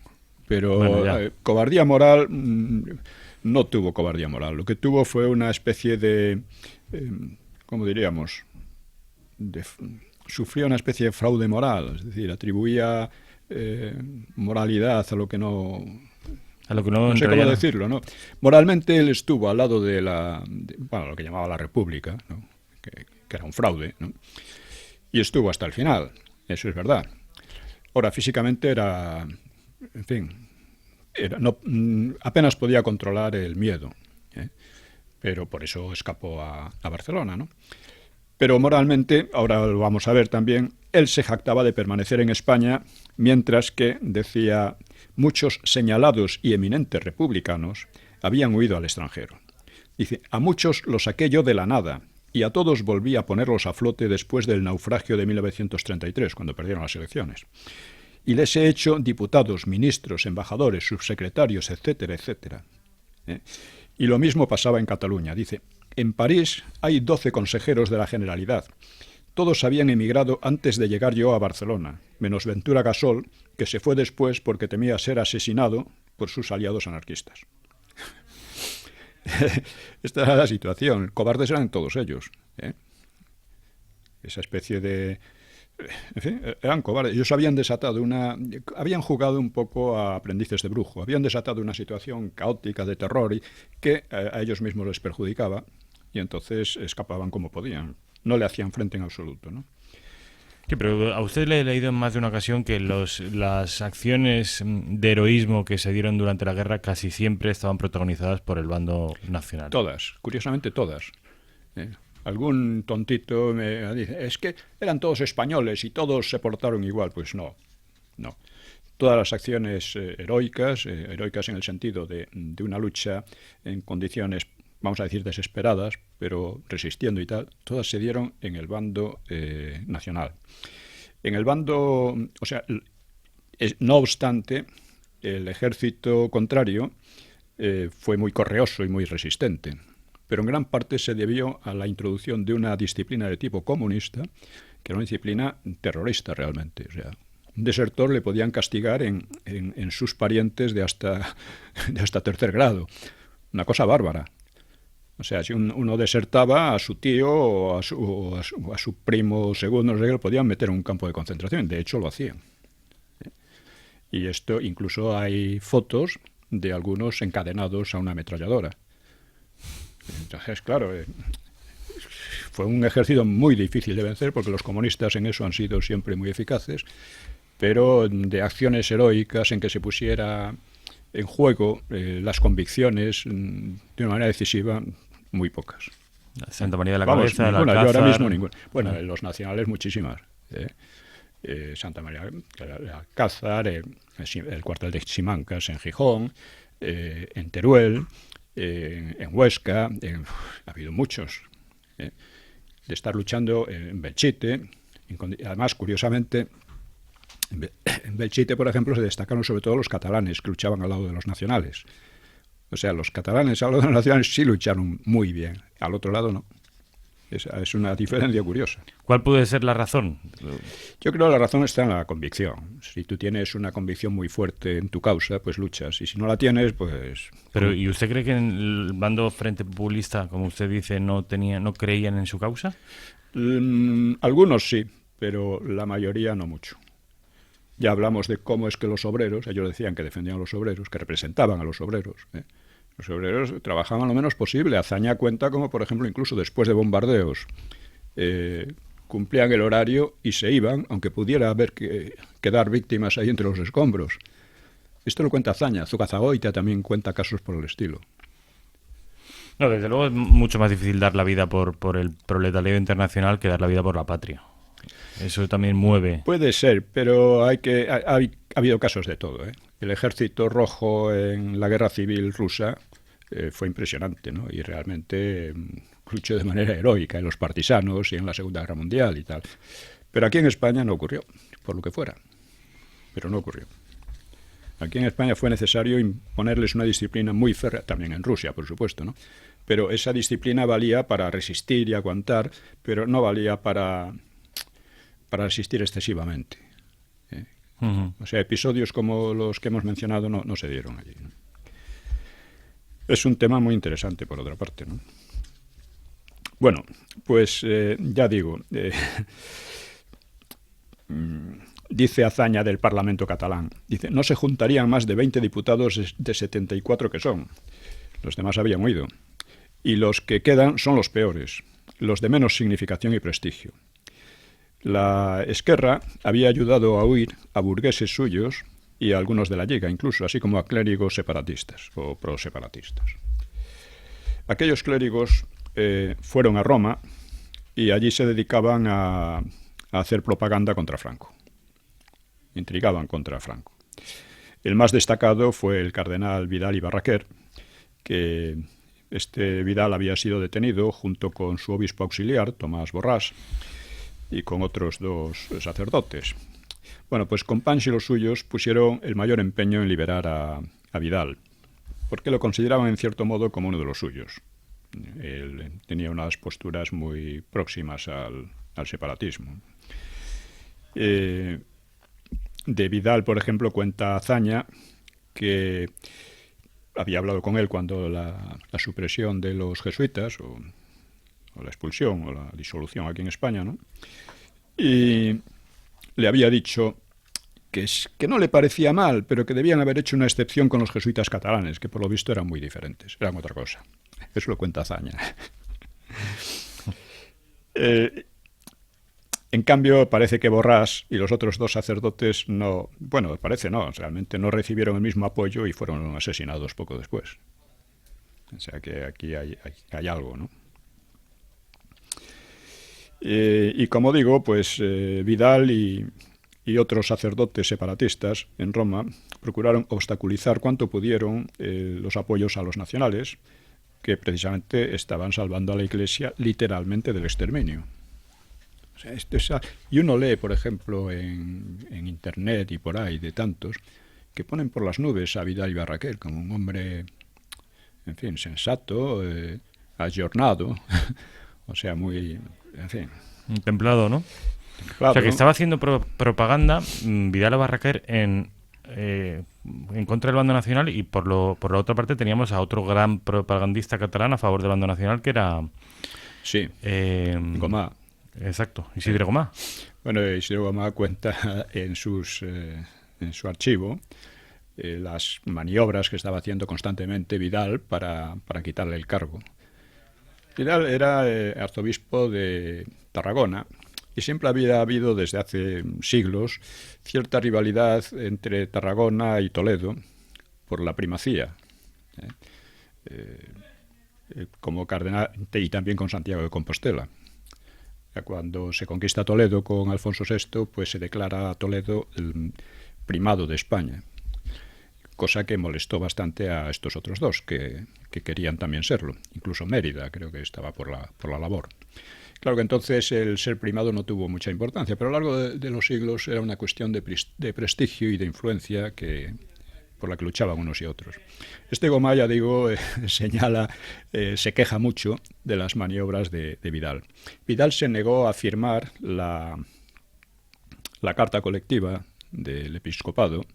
C: pero
B: bueno,
C: cobardía moral, no tuvo cobardía moral. Lo que tuvo fue una especie de, ¿cómo diríamos? Sufrió una especie de fraude moral, es decir, atribuía moralidad a lo que no...
B: A lo que no
C: sé cómo decirlo, ¿no? Moralmente él estuvo al lado de lo que llamaba la República, ¿no? que era un fraude, ¿no? Y estuvo hasta el final, eso es verdad. Ahora, físicamente era, en fin, apenas podía controlar el miedo, pero por eso escapó a Barcelona, ¿no? Pero moralmente, ahora lo vamos a ver también, él se jactaba de permanecer en España, mientras que, decía, muchos señalados y eminentes republicanos habían huido al extranjero. Dice, a muchos los saqué yo de la nada, y a todos volví a ponerlos a flote después del naufragio de 1933, cuando perdieron las elecciones. Y les he hecho diputados, ministros, embajadores, subsecretarios, etcétera, etcétera. Y lo mismo pasaba en Cataluña. Dice, en París hay 12 consejeros de la Generalidad. Todos habían emigrado antes de llegar yo a Barcelona, menos Ventura Gasol, que se fue después porque temía ser asesinado por sus aliados anarquistas. Esta era la situación. Cobardes eran todos ellos. Esa especie de... En fin, eran cobardes. Ellos habían jugado un poco a aprendices de brujo. Habían desatado una situación caótica de terror que a ellos mismos les perjudicaba, y entonces escapaban como podían. No le hacían frente en absoluto, ¿no?
B: Sí, pero a usted le he leído en más de una ocasión que las acciones de heroísmo que se dieron durante la guerra casi siempre estaban protagonizadas por el bando nacional.
C: Todas, curiosamente todas. Algún tontito me dice, es que eran todos españoles y todos se portaron igual. Pues no. Todas las acciones heroicas en el sentido de una lucha en condiciones, vamos a decir, desesperadas, pero resistiendo y tal, todas se dieron en el bando nacional. En el bando, o sea, no obstante, el ejército contrario fue muy correoso y muy resistente, pero en gran parte se debió a la introducción de una disciplina de tipo comunista, que era una disciplina terrorista realmente. O sea, un desertor le podían castigar en sus parientes de hasta tercer grado. Una cosa bárbara. O sea, si uno desertaba a su tío o a su primo segundo, no sé qué, lo podían meter en un campo de concentración. De hecho, lo hacían. Y esto, incluso hay fotos de algunos encadenados a una ametralladora. Entonces, claro, fue un ejército muy difícil de vencer, porque los comunistas en eso han sido siempre muy eficaces, pero de acciones heroicas en que se pusiera en juego las convicciones de una manera decisiva, muy pocas.
B: Santa María de la Cabeza,
C: ninguna,
B: el
C: yo
B: Alcázar...
C: ahora mismo ninguna. Bueno, los nacionales muchísimas. Santa María del Alcázar, el cuartel de Simancas en Gijón, en Teruel, en Huesca, ha habido muchos. De estar luchando en Belchite, además, curiosamente, en Belchite, por ejemplo, se destacaron sobre todo los catalanes que luchaban al lado de los nacionales. O sea, los catalanes al lado de los nacionales sí lucharon muy bien, al otro lado no. Es una diferencia curiosa.
B: ¿Cuál puede ser la razón?
C: Yo creo que la razón está en la convicción. Si tú tienes una convicción muy fuerte en tu causa, pues luchas. Y si no la tienes, pues...
B: Pero, ¿y usted cree que en el bando Frente Populista, como usted dice, no creían en su causa?
C: Algunos sí, pero la mayoría no mucho. Ya hablamos de cómo es que los obreros, ellos decían que defendían a los obreros, que representaban a los obreros, Los obreros trabajaban lo menos posible. Azaña cuenta como, por ejemplo, incluso después de bombardeos, cumplían el horario y se iban, aunque pudiera haber que quedar víctimas ahí entre los escombros. Esto lo cuenta Azaña. Zucazagoita también cuenta casos por el estilo.
B: No, desde luego es mucho más difícil dar la vida por el proletariado internacional que dar la vida por la patria. Eso también mueve.
C: Puede ser, pero ha habido casos de todo, ¿eh? El ejército rojo en la guerra civil rusa fue impresionante, ¿no? Y realmente luchó de manera heroica en los partisanos y en la Segunda Guerra Mundial y tal. Pero aquí en España no ocurrió, por lo que fuera. Pero no ocurrió. Aquí en España fue necesario imponerles una disciplina muy férrea, también en Rusia, por supuesto, ¿no? Pero esa disciplina valía para resistir y aguantar, pero no valía para resistir excesivamente. O sea, episodios como los que hemos mencionado no se dieron allí, ¿no? Es un tema muy interesante, por otra parte, ¿no? Bueno, pues ya digo, dice Azaña del Parlamento catalán, dice, no se juntarían más de 20 diputados de 74 que son. Los demás habían huido. Y los que quedan son los peores, los de menos significación y prestigio. La Esquerra había ayudado a huir a burgueses suyos y a algunos de la Lliga, incluso, así como a clérigos separatistas o proseparatistas. Aquellos clérigos fueron a Roma y allí se dedicaban a hacer propaganda contra Franco. Intrigaban contra Franco. El más destacado fue el cardenal Vidal y Barraquer, que este Vidal había sido detenido junto con su obispo auxiliar, Tomás Borràs, y con otros 2 sacerdotes. Bueno, pues Companys y los suyos pusieron el mayor empeño en liberar a Vidal, porque lo consideraban en cierto modo como uno de los suyos. Él tenía unas posturas muy próximas al separatismo. De Vidal, por ejemplo, cuenta Azaña que había hablado con él cuando la supresión de los jesuitas, o la expulsión, o la disolución aquí en España, ¿no? Y le había dicho que no le parecía mal, pero que debían haber hecho una excepción con los jesuitas catalanes, que por lo visto eran muy diferentes, eran otra cosa. Eso lo cuenta Azaña. En cambio, parece que Borràs y los otros 2 sacerdotes realmente no recibieron el mismo apoyo y fueron asesinados poco después. O sea que aquí hay algo, ¿no? Y como digo, pues Vidal y otros sacerdotes separatistas en Roma procuraron obstaculizar cuanto pudieron los apoyos a los nacionales, que precisamente estaban salvando a la Iglesia literalmente del exterminio. O sea, y uno lee, por ejemplo, en Internet y por ahí de tantos, que ponen por las nubes a Vidal y Barraquer como un hombre, en fin, sensato, ayornado, o sea, muy, en fin...
B: Templado, ¿no?
C: Claro,
B: o sea, que estaba haciendo propaganda Vidal y Barraquer en contra del bando nacional, y por la otra parte teníamos a otro gran propagandista catalán a favor del bando nacional, que era...
C: Sí, Gomà.
B: Exacto, Isidre Gomà.
C: Bueno, Isidre Gomà cuenta en su archivo las maniobras que estaba haciendo constantemente Vidal para quitarle el cargo. Vidal era arzobispo de Tarragona y siempre había habido desde hace siglos cierta rivalidad entre Tarragona y Toledo por la primacía, como cardenal, y también con Santiago de Compostela. Cuando se conquista Toledo con Alfonso VI, pues se declara a Toledo el primado de España, cosa que molestó bastante a estos otros 2, que querían también serlo. Incluso Mérida creo que estaba por la labor. Claro que entonces el ser primado no tuvo mucha importancia, pero a lo largo de los siglos era una cuestión de prestigio y de influencia por la que luchaban unos y otros. Este Gomà, ya digo, se queja mucho de las maniobras de Vidal. Vidal se negó a firmar la carta colectiva del episcopado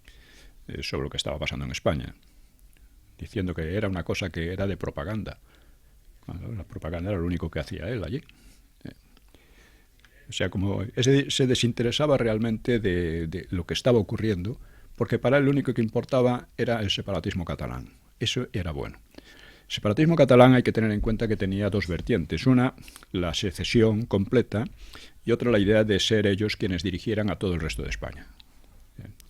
C: sobre lo que estaba pasando en España, diciendo que era una cosa que era de propaganda. Bueno, la propaganda era lo único que hacía él allí. O sea, como se desinteresaba realmente de lo que estaba ocurriendo, porque para él lo único que importaba era el separatismo catalán. Eso era bueno. El separatismo catalán hay que tener en cuenta que tenía dos vertientes. Una, la secesión completa, y otra, la idea de ser ellos quienes dirigieran a todo el resto de España.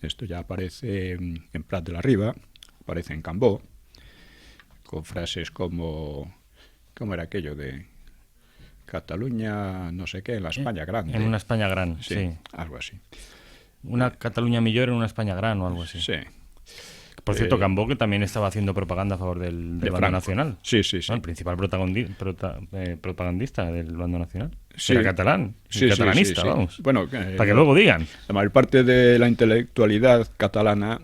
C: Esto ya aparece en Prat de la Riba, aparece en Cambó, con frases como... ¿Cómo era aquello de Cataluña, no sé qué, en la España grande?
B: En una España gran, sí.
C: Algo así.
B: Una Cataluña millor en una España gran o algo así.
C: Sí.
B: Por cierto, Cambó, que también estaba haciendo propaganda a favor del bando nacional.
C: Sí, sí, sí.
B: ¿No? El principal propagandista del bando nacional.
C: Sí.
B: Era catalán, catalanista, vamos.
C: Bueno,
B: para que luego digan.
C: La mayor parte de la intelectualidad catalana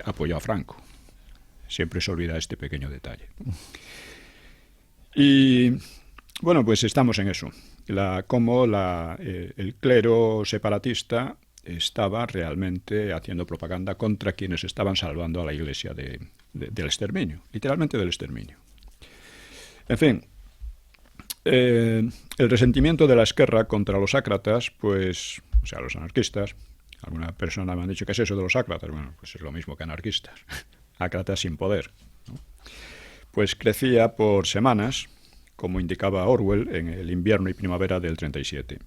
C: apoyó a Franco. Siempre se olvida este pequeño detalle. Y bueno, pues estamos en eso. El clero separatista estaba realmente haciendo propaganda contra quienes estaban salvando a la Iglesia del exterminio, literalmente del exterminio. En fin, el resentimiento de la Esquerra contra los ácratas, pues, o sea, los anarquistas, alguna persona me han dicho, ¿qué es eso de los ácratas? Bueno, pues es lo mismo que anarquistas, ácratas sin poder, ¿no? Pues crecía por semanas, como indicaba Orwell en el invierno y primavera del 37.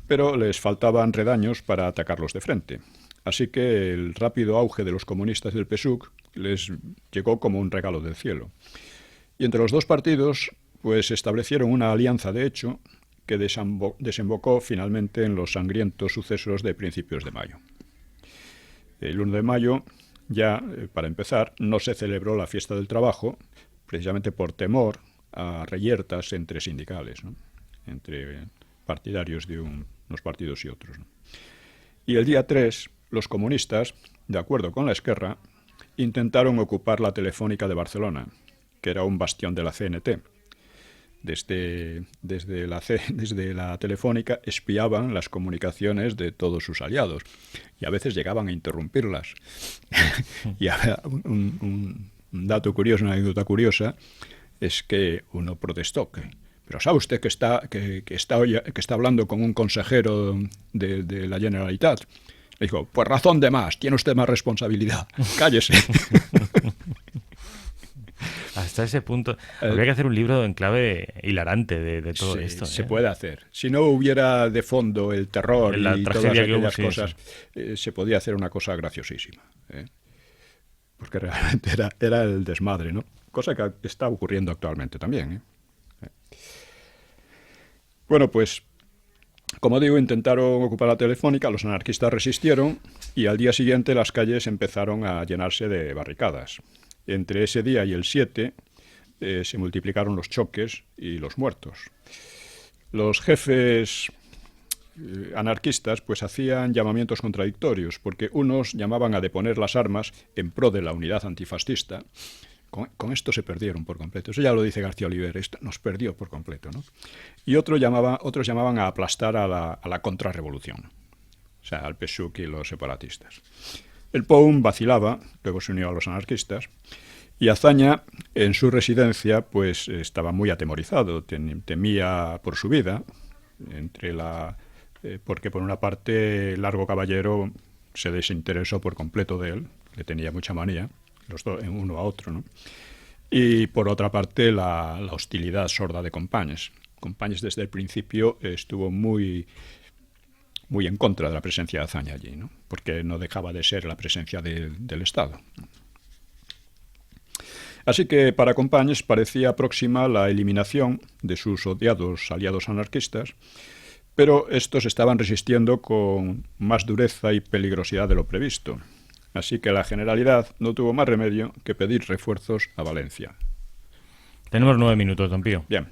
C: Pero les faltaban redaños para atacarlos de frente. Así que el rápido auge de los comunistas del PSUC les llegó como un regalo del cielo. Y entre los dos partidos, pues establecieron una alianza de hecho que desembocó finalmente en los sangrientos sucesos de principios de mayo. El 1 de mayo, ya para empezar, no se celebró la fiesta del trabajo, precisamente por temor a reyertas entre sindicales, ¿no? Entre partidarios de unos partidos y otros, ¿no? Y el día 3, los comunistas, de acuerdo con la Esquerra, intentaron ocupar la Telefónica de Barcelona, que era un bastión de la CNT. Desde la Telefónica espiaban las comunicaciones de todos sus aliados y a veces llegaban a interrumpirlas. Y un dato curioso, una anécdota curiosa, es que uno protestó. Pero ¿sabe usted que está hablando con un consejero de la Generalitat? Le dijo, pues razón de más, tiene usted más responsabilidad, cállese.
B: Hasta ese punto. Habría que hacer un libro en clave hilarante de todo esto.
C: Se puede hacer. Si no hubiera de fondo el terror
B: la
C: y todas aquellas cosas, se podía hacer una cosa graciosísima. Porque realmente era el desmadre, ¿no? Cosa que está ocurriendo actualmente también. Bueno, pues, como digo, intentaron ocupar la Telefónica, los anarquistas resistieron y al día siguiente las calles empezaron a llenarse de barricadas. Entre ese día y el 7 se multiplicaron los choques y los muertos. Los jefes anarquistas pues hacían llamamientos contradictorios, porque unos llamaban a deponer las armas en pro de la unidad antifascista. Con esto se perdieron por completo. Eso ya lo dice García Oliver, esto nos perdió por completo, ¿no? Y otros llamaban a aplastar a la contrarrevolución, o sea, al PSUC y los separatistas. El POUM vacilaba, luego se unió a los anarquistas, y Azaña, en su residencia, pues estaba muy atemorizado, temía por su vida, porque por una parte Largo Caballero se desinteresó por completo de él, le tenía mucha manía, los dos, en uno a otro, ¿no? Y por otra parte la hostilidad sorda de Companys. Companys desde el principio estuvo muy en contra de la presencia de Azaña allí, ¿no? Porque no dejaba de ser la presencia del Estado. Así que para Companys parecía próxima la eliminación de sus odiados aliados anarquistas, pero estos estaban resistiendo con más dureza y peligrosidad de lo previsto. Así que la Generalidad no tuvo más remedio que pedir refuerzos a Valencia.
B: Tenemos 9 minutos, don Pío.
C: Bien.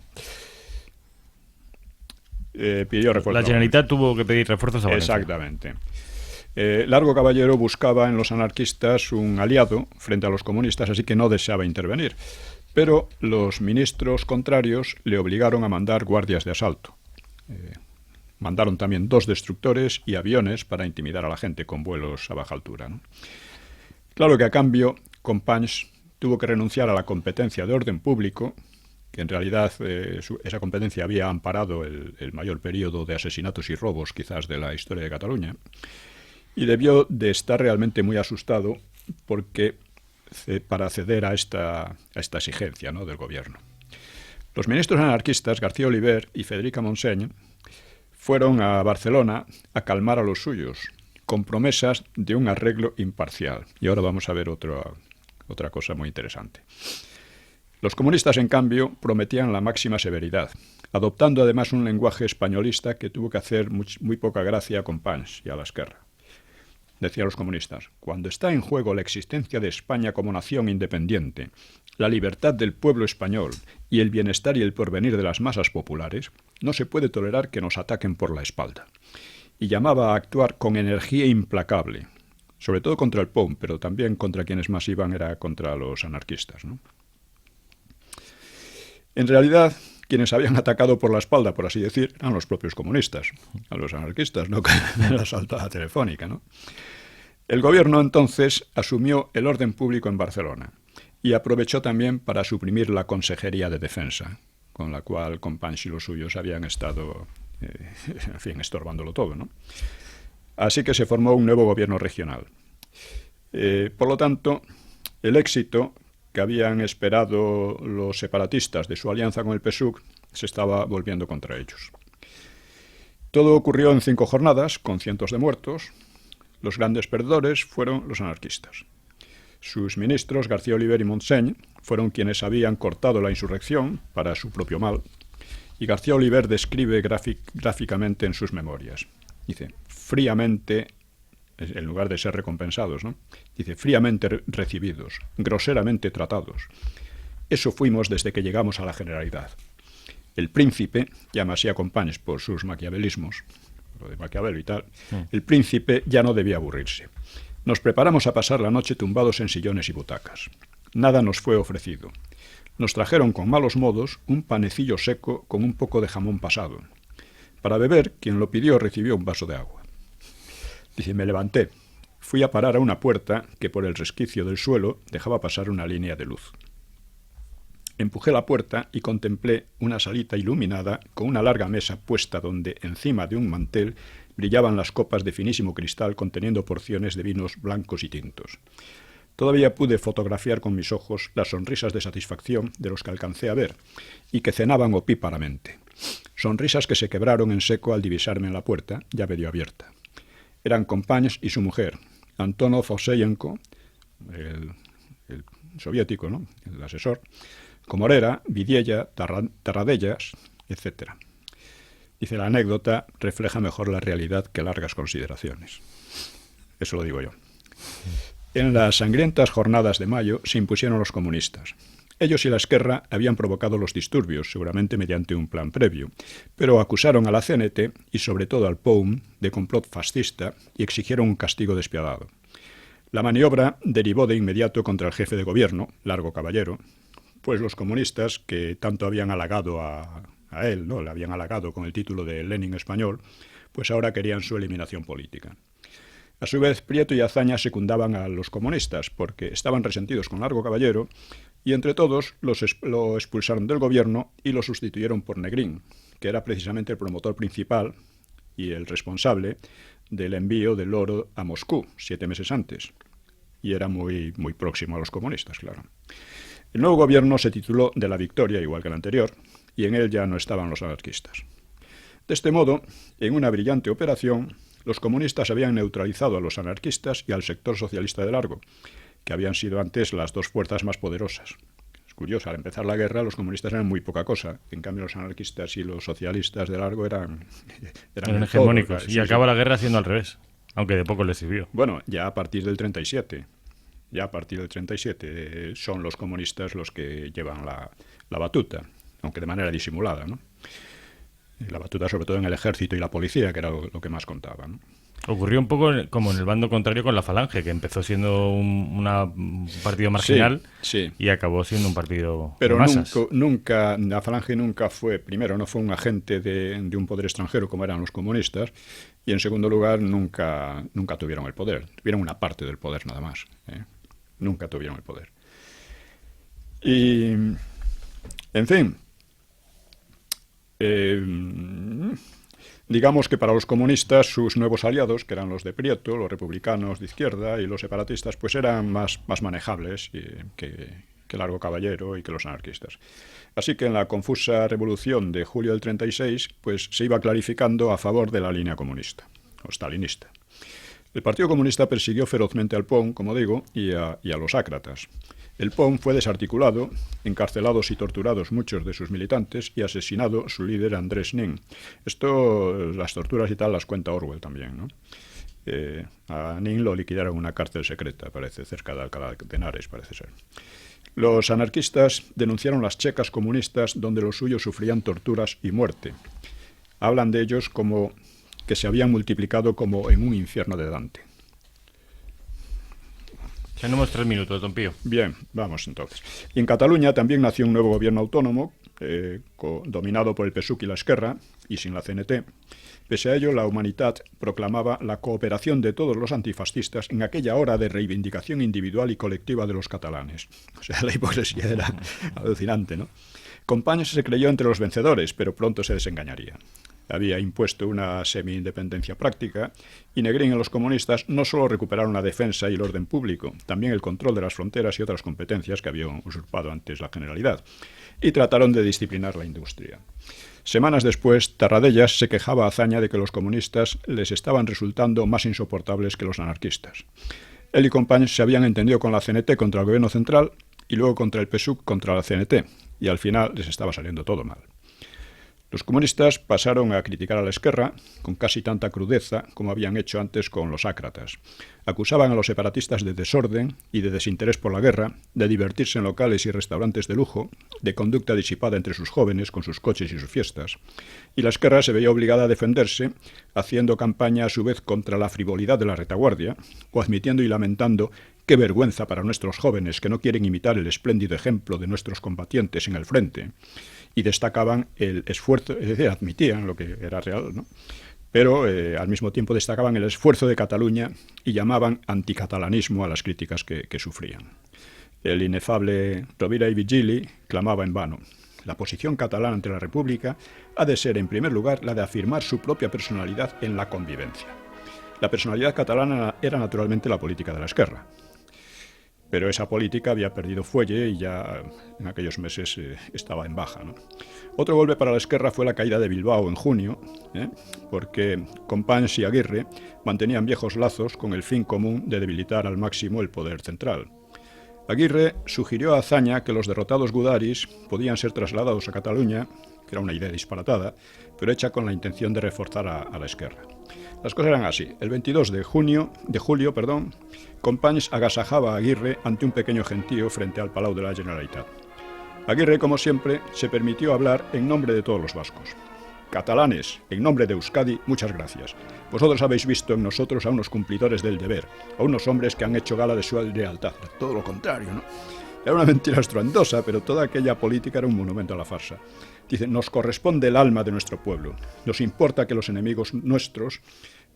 C: Pidió refuerzos.
B: La Generalitat tuvo que pedir refuerzos a Valencia.
C: Exactamente. Largo Caballero buscaba en los anarquistas un aliado frente a los comunistas, así que no deseaba intervenir. Pero los ministros contrarios le obligaron a mandar guardias de asalto. Mandaron también 2 destructores y aviones para intimidar a la gente con vuelos a baja altura, ¿no? Claro que a cambio, Companys tuvo que renunciar a la competencia de orden público, que en realidad esa competencia había amparado el mayor periodo de asesinatos y robos quizás de la historia de Cataluña, y debió de estar realmente muy asustado porque para ceder a esta exigencia, ¿no?, del gobierno. Los ministros anarquistas, García Oliver y Federica Montseny, fueron a Barcelona a calmar a los suyos, con promesas de un arreglo imparcial. Y ahora vamos a ver otra cosa muy interesante. Los comunistas, en cambio, prometían la máxima severidad, adoptando además un lenguaje españolista que tuvo que hacer muy poca gracia a Companys y a la Esquerra. Decían los comunistas: cuando está en juego la existencia de España como nación independiente, la libertad del pueblo español y el bienestar y el porvenir de las masas populares, no se puede tolerar que nos ataquen por la espalda. Y llamaba a actuar con energía implacable, sobre todo contra el POUM, pero también contra quienes más iban era contra los anarquistas, ¿no? En realidad, quienes habían atacado por la espalda, por así decir, eran los propios comunistas, a los anarquistas, ¿no?, con la asaltada telefónica, ¿no? El gobierno entonces asumió el orden público en Barcelona y aprovechó también para suprimir la Consejería de Defensa, con la cual Companys y los suyos habían estado, en fin, estorbándolo todo, ¿no? Así que se formó un nuevo gobierno regional. Por lo tanto, el éxito que habían esperado los separatistas de su alianza con el PSUC se estaba volviendo contra ellos. Todo ocurrió en 5 jornadas, con cientos de muertos. Los grandes perdedores fueron los anarquistas. Sus ministros, García Oliver y Montseny, fueron quienes habían cortado la insurrección para su propio mal, y García Oliver describe gráficamente en sus memorias. Dice: fríamente, en lugar de ser recompensados, ¿no?, dice: fríamente recibidos, groseramente tratados. Eso fuimos desde que llegamos a la Generalidad. El príncipe, llama así a Companys por sus maquiavelismos, lo de Maquiavelo y tal, el príncipe ya no debía aburrirse. Nos preparamos a pasar la noche tumbados en sillones y butacas. Nada nos fue ofrecido. Nos trajeron con malos modos un panecillo seco con un poco de jamón pasado. Para beber, quien lo pidió recibió un vaso de agua. Dice: me levanté, fui a parar a una puerta que por el resquicio del suelo dejaba pasar una línea de luz. Empujé la puerta y contemplé una salita iluminada con una larga mesa puesta donde, encima de un mantel, brillaban las copas de finísimo cristal conteniendo porciones de vinos blancos y tintos. Todavía pude fotografiar con mis ojos las sonrisas de satisfacción de los que alcancé a ver y que cenaban opíparamente. Sonrisas que se quebraron en seco al divisarme en la puerta, ya medio abierta. Eran Companys y su mujer, Antonov Ovseyenko, el soviético, ¿no?, el asesor, Comorera, Vidiella, Tarradellas, etc. Dice: la anécdota refleja mejor la realidad que largas consideraciones. Eso lo digo yo. En las sangrientas jornadas de mayo se impusieron los comunistas. Ellos y la Esquerra habían provocado los disturbios, seguramente mediante un plan previo, pero acusaron a la CNT y sobre todo al POUM de complot fascista y exigieron un castigo despiadado. La maniobra derivó de inmediato contra el jefe de gobierno, Largo Caballero, pues los comunistas, que tanto habían halagado a él, ¿no?, le habían halagado con el título de Lenin español, pues ahora querían su eliminación política. A su vez, Prieto y Azaña secundaban a los comunistas, porque estaban resentidos con Largo Caballero, y entre todos lo expulsaron del gobierno y lo sustituyeron por Negrín, que era precisamente el promotor principal y el responsable del envío del oro a Moscú 7 meses antes, y era muy próximo a los comunistas, claro. El nuevo gobierno se tituló de la Victoria, igual que el anterior, y en él ya no estaban los anarquistas. De este modo, en una brillante operación, los comunistas habían neutralizado a los anarquistas y al sector socialista de Largo, que habían sido antes las 2 fuerzas más poderosas. Es curioso, al empezar la guerra los comunistas eran muy poca cosa, en cambio los anarquistas y los socialistas de Largo eran
B: hegemónicos,
C: todo,
B: y acaba la guerra siendo al revés, aunque de poco les sirvió.
C: Bueno, ya a partir del 37... Ya a partir del 37 son los comunistas los que llevan la batuta, aunque de manera disimulada, ¿no? La batuta sobre todo en el ejército y la policía, que era lo que más contaba, ¿no?
B: Ocurrió un poco como en el bando contrario con la Falange, que empezó siendo un partido marginal,
C: sí.
B: Y acabó siendo un partido
C: pero
B: de masas.
C: Nunca, la Falange nunca fue, primero, no fue un agente de un poder extranjero como eran los comunistas, y en segundo lugar, nunca tuvieron el poder. Tuvieron una parte del poder nada más, ¿eh? Nunca tuvieron el poder. Y, en fin, Digamos que para los comunistas sus nuevos aliados, que eran los de Prieto, los republicanos de izquierda y los separatistas, pues eran más manejables que Largo Caballero y que los anarquistas. Así que en la confusa revolución de julio del 36, pues se iba clarificando a favor de la línea comunista o stalinista. El Partido Comunista persiguió ferozmente al PON, como digo, y a los ácratas. El PON fue desarticulado, encarcelados y torturados muchos de sus militantes y asesinado su líder Andrés Nin. Esto, las torturas y tal, las cuenta Orwell también, ¿no? A Nin lo liquidaron en una cárcel secreta, parece, cerca de Alcalá de Henares, parece ser. Los anarquistas denunciaron las checas comunistas donde los suyos sufrían torturas y muerte. Hablan de ellos como que se habían multiplicado como en un infierno de Dante.
B: Tenemos 3 minutos, don Pío.
C: Bien, vamos entonces. Y en Cataluña también nació un nuevo gobierno autónomo, dominado por el PSUC y la Esquerra, y sin la CNT. Pese a ello, la Humanitat proclamaba la cooperación de todos los antifascistas en aquella hora de reivindicación individual y colectiva de los catalanes. O sea, la hipocresía era alucinante, ¿no? Companys se creyó entre los vencedores, pero pronto se desengañaría. Había impuesto una semi-independencia práctica, y Negrín y los comunistas no solo recuperaron la defensa y el orden público, también el control de las fronteras y otras competencias que habían usurpado antes la Generalidad, y trataron de disciplinar la industria. Semanas después, Tarradellas se quejaba a Azaña de que los comunistas les estaban resultando más insoportables que los anarquistas. Él y Companys se habían entendido con la CNT contra el gobierno central y luego contra el PSUC contra la CNT, y al final les estaba saliendo todo mal. Los comunistas pasaron a criticar a la Esquerra con casi tanta crudeza como habían hecho antes con los ácratas. Acusaban a los separatistas de desorden y de desinterés por la guerra, de divertirse en locales y restaurantes de lujo, de conducta disipada entre sus jóvenes con sus coches y sus fiestas. Y la Esquerra se veía obligada a defenderse, haciendo campaña a su vez contra la frivolidad de la retaguardia, o admitiendo y lamentando qué vergüenza para nuestros jóvenes que no quieren imitar el espléndido ejemplo de nuestros combatientes en el frente. Y destacaban el esfuerzo, es decir, admitían lo que era real, ¿no? Pero al mismo tiempo destacaban el esfuerzo de Cataluña y llamaban anticatalanismo a las críticas que sufrían. El inefable Rovira i Virgili clamaba en vano: la posición catalana ante la República ha de ser, en primer lugar, la de afirmar su propia personalidad en la convivencia. La personalidad catalana era naturalmente la política de la Esquerra. Pero esa política había perdido fuelle y ya en aquellos meses estaba en baja, ¿no? Otro golpe para la Esquerra fue la caída de Bilbao en junio, porque Companys y Aguirre mantenían viejos lazos con el fin común de debilitar al máximo el poder central. Aguirre sugirió a Azaña que los derrotados gudaris podían ser trasladados a Cataluña, que era una idea disparatada, pero hecha con la intención de reforzar a la Esquerra. Las cosas eran así. El 22 de julio, Companys agasajaba a Aguirre ante un pequeño gentío frente al Palau de la Generalitat. Aguirre, como siempre, se permitió hablar en nombre de todos los vascos. Catalanes, en nombre de Euskadi, muchas gracias. Vosotros habéis visto en nosotros a unos cumplidores del deber, a unos hombres que han hecho gala de su lealtad. Todo lo contrario, ¿no? Era una mentira estruendosa, pero toda aquella política era un monumento a la farsa. Dice: nos corresponde el alma de nuestro pueblo. Nos importa que los enemigos nuestros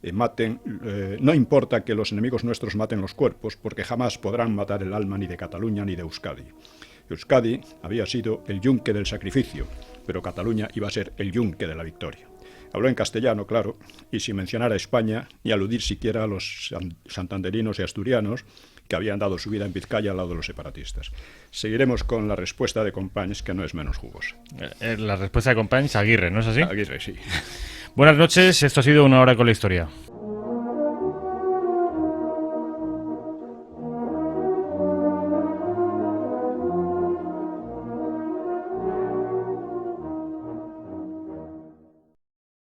C: no importa que los enemigos nuestros maten los cuerpos, porque jamás podrán matar el alma ni de Cataluña ni de Euskadi. Euskadi había sido el yunque del sacrificio, pero Cataluña iba a ser el yunque de la victoria. Habló en castellano, claro, y sin mencionar a España, ni aludir siquiera a los santanderinos y asturianos que habían dado su vida en Vizcaya al lado de los separatistas. Seguiremos con la respuesta de Companys, que no es menos jugosa.
B: La respuesta de Companys, Aguirre, ¿no es así?
C: Aguirre, sí.
B: Buenas noches, esto ha sido Una Hora con la Historia.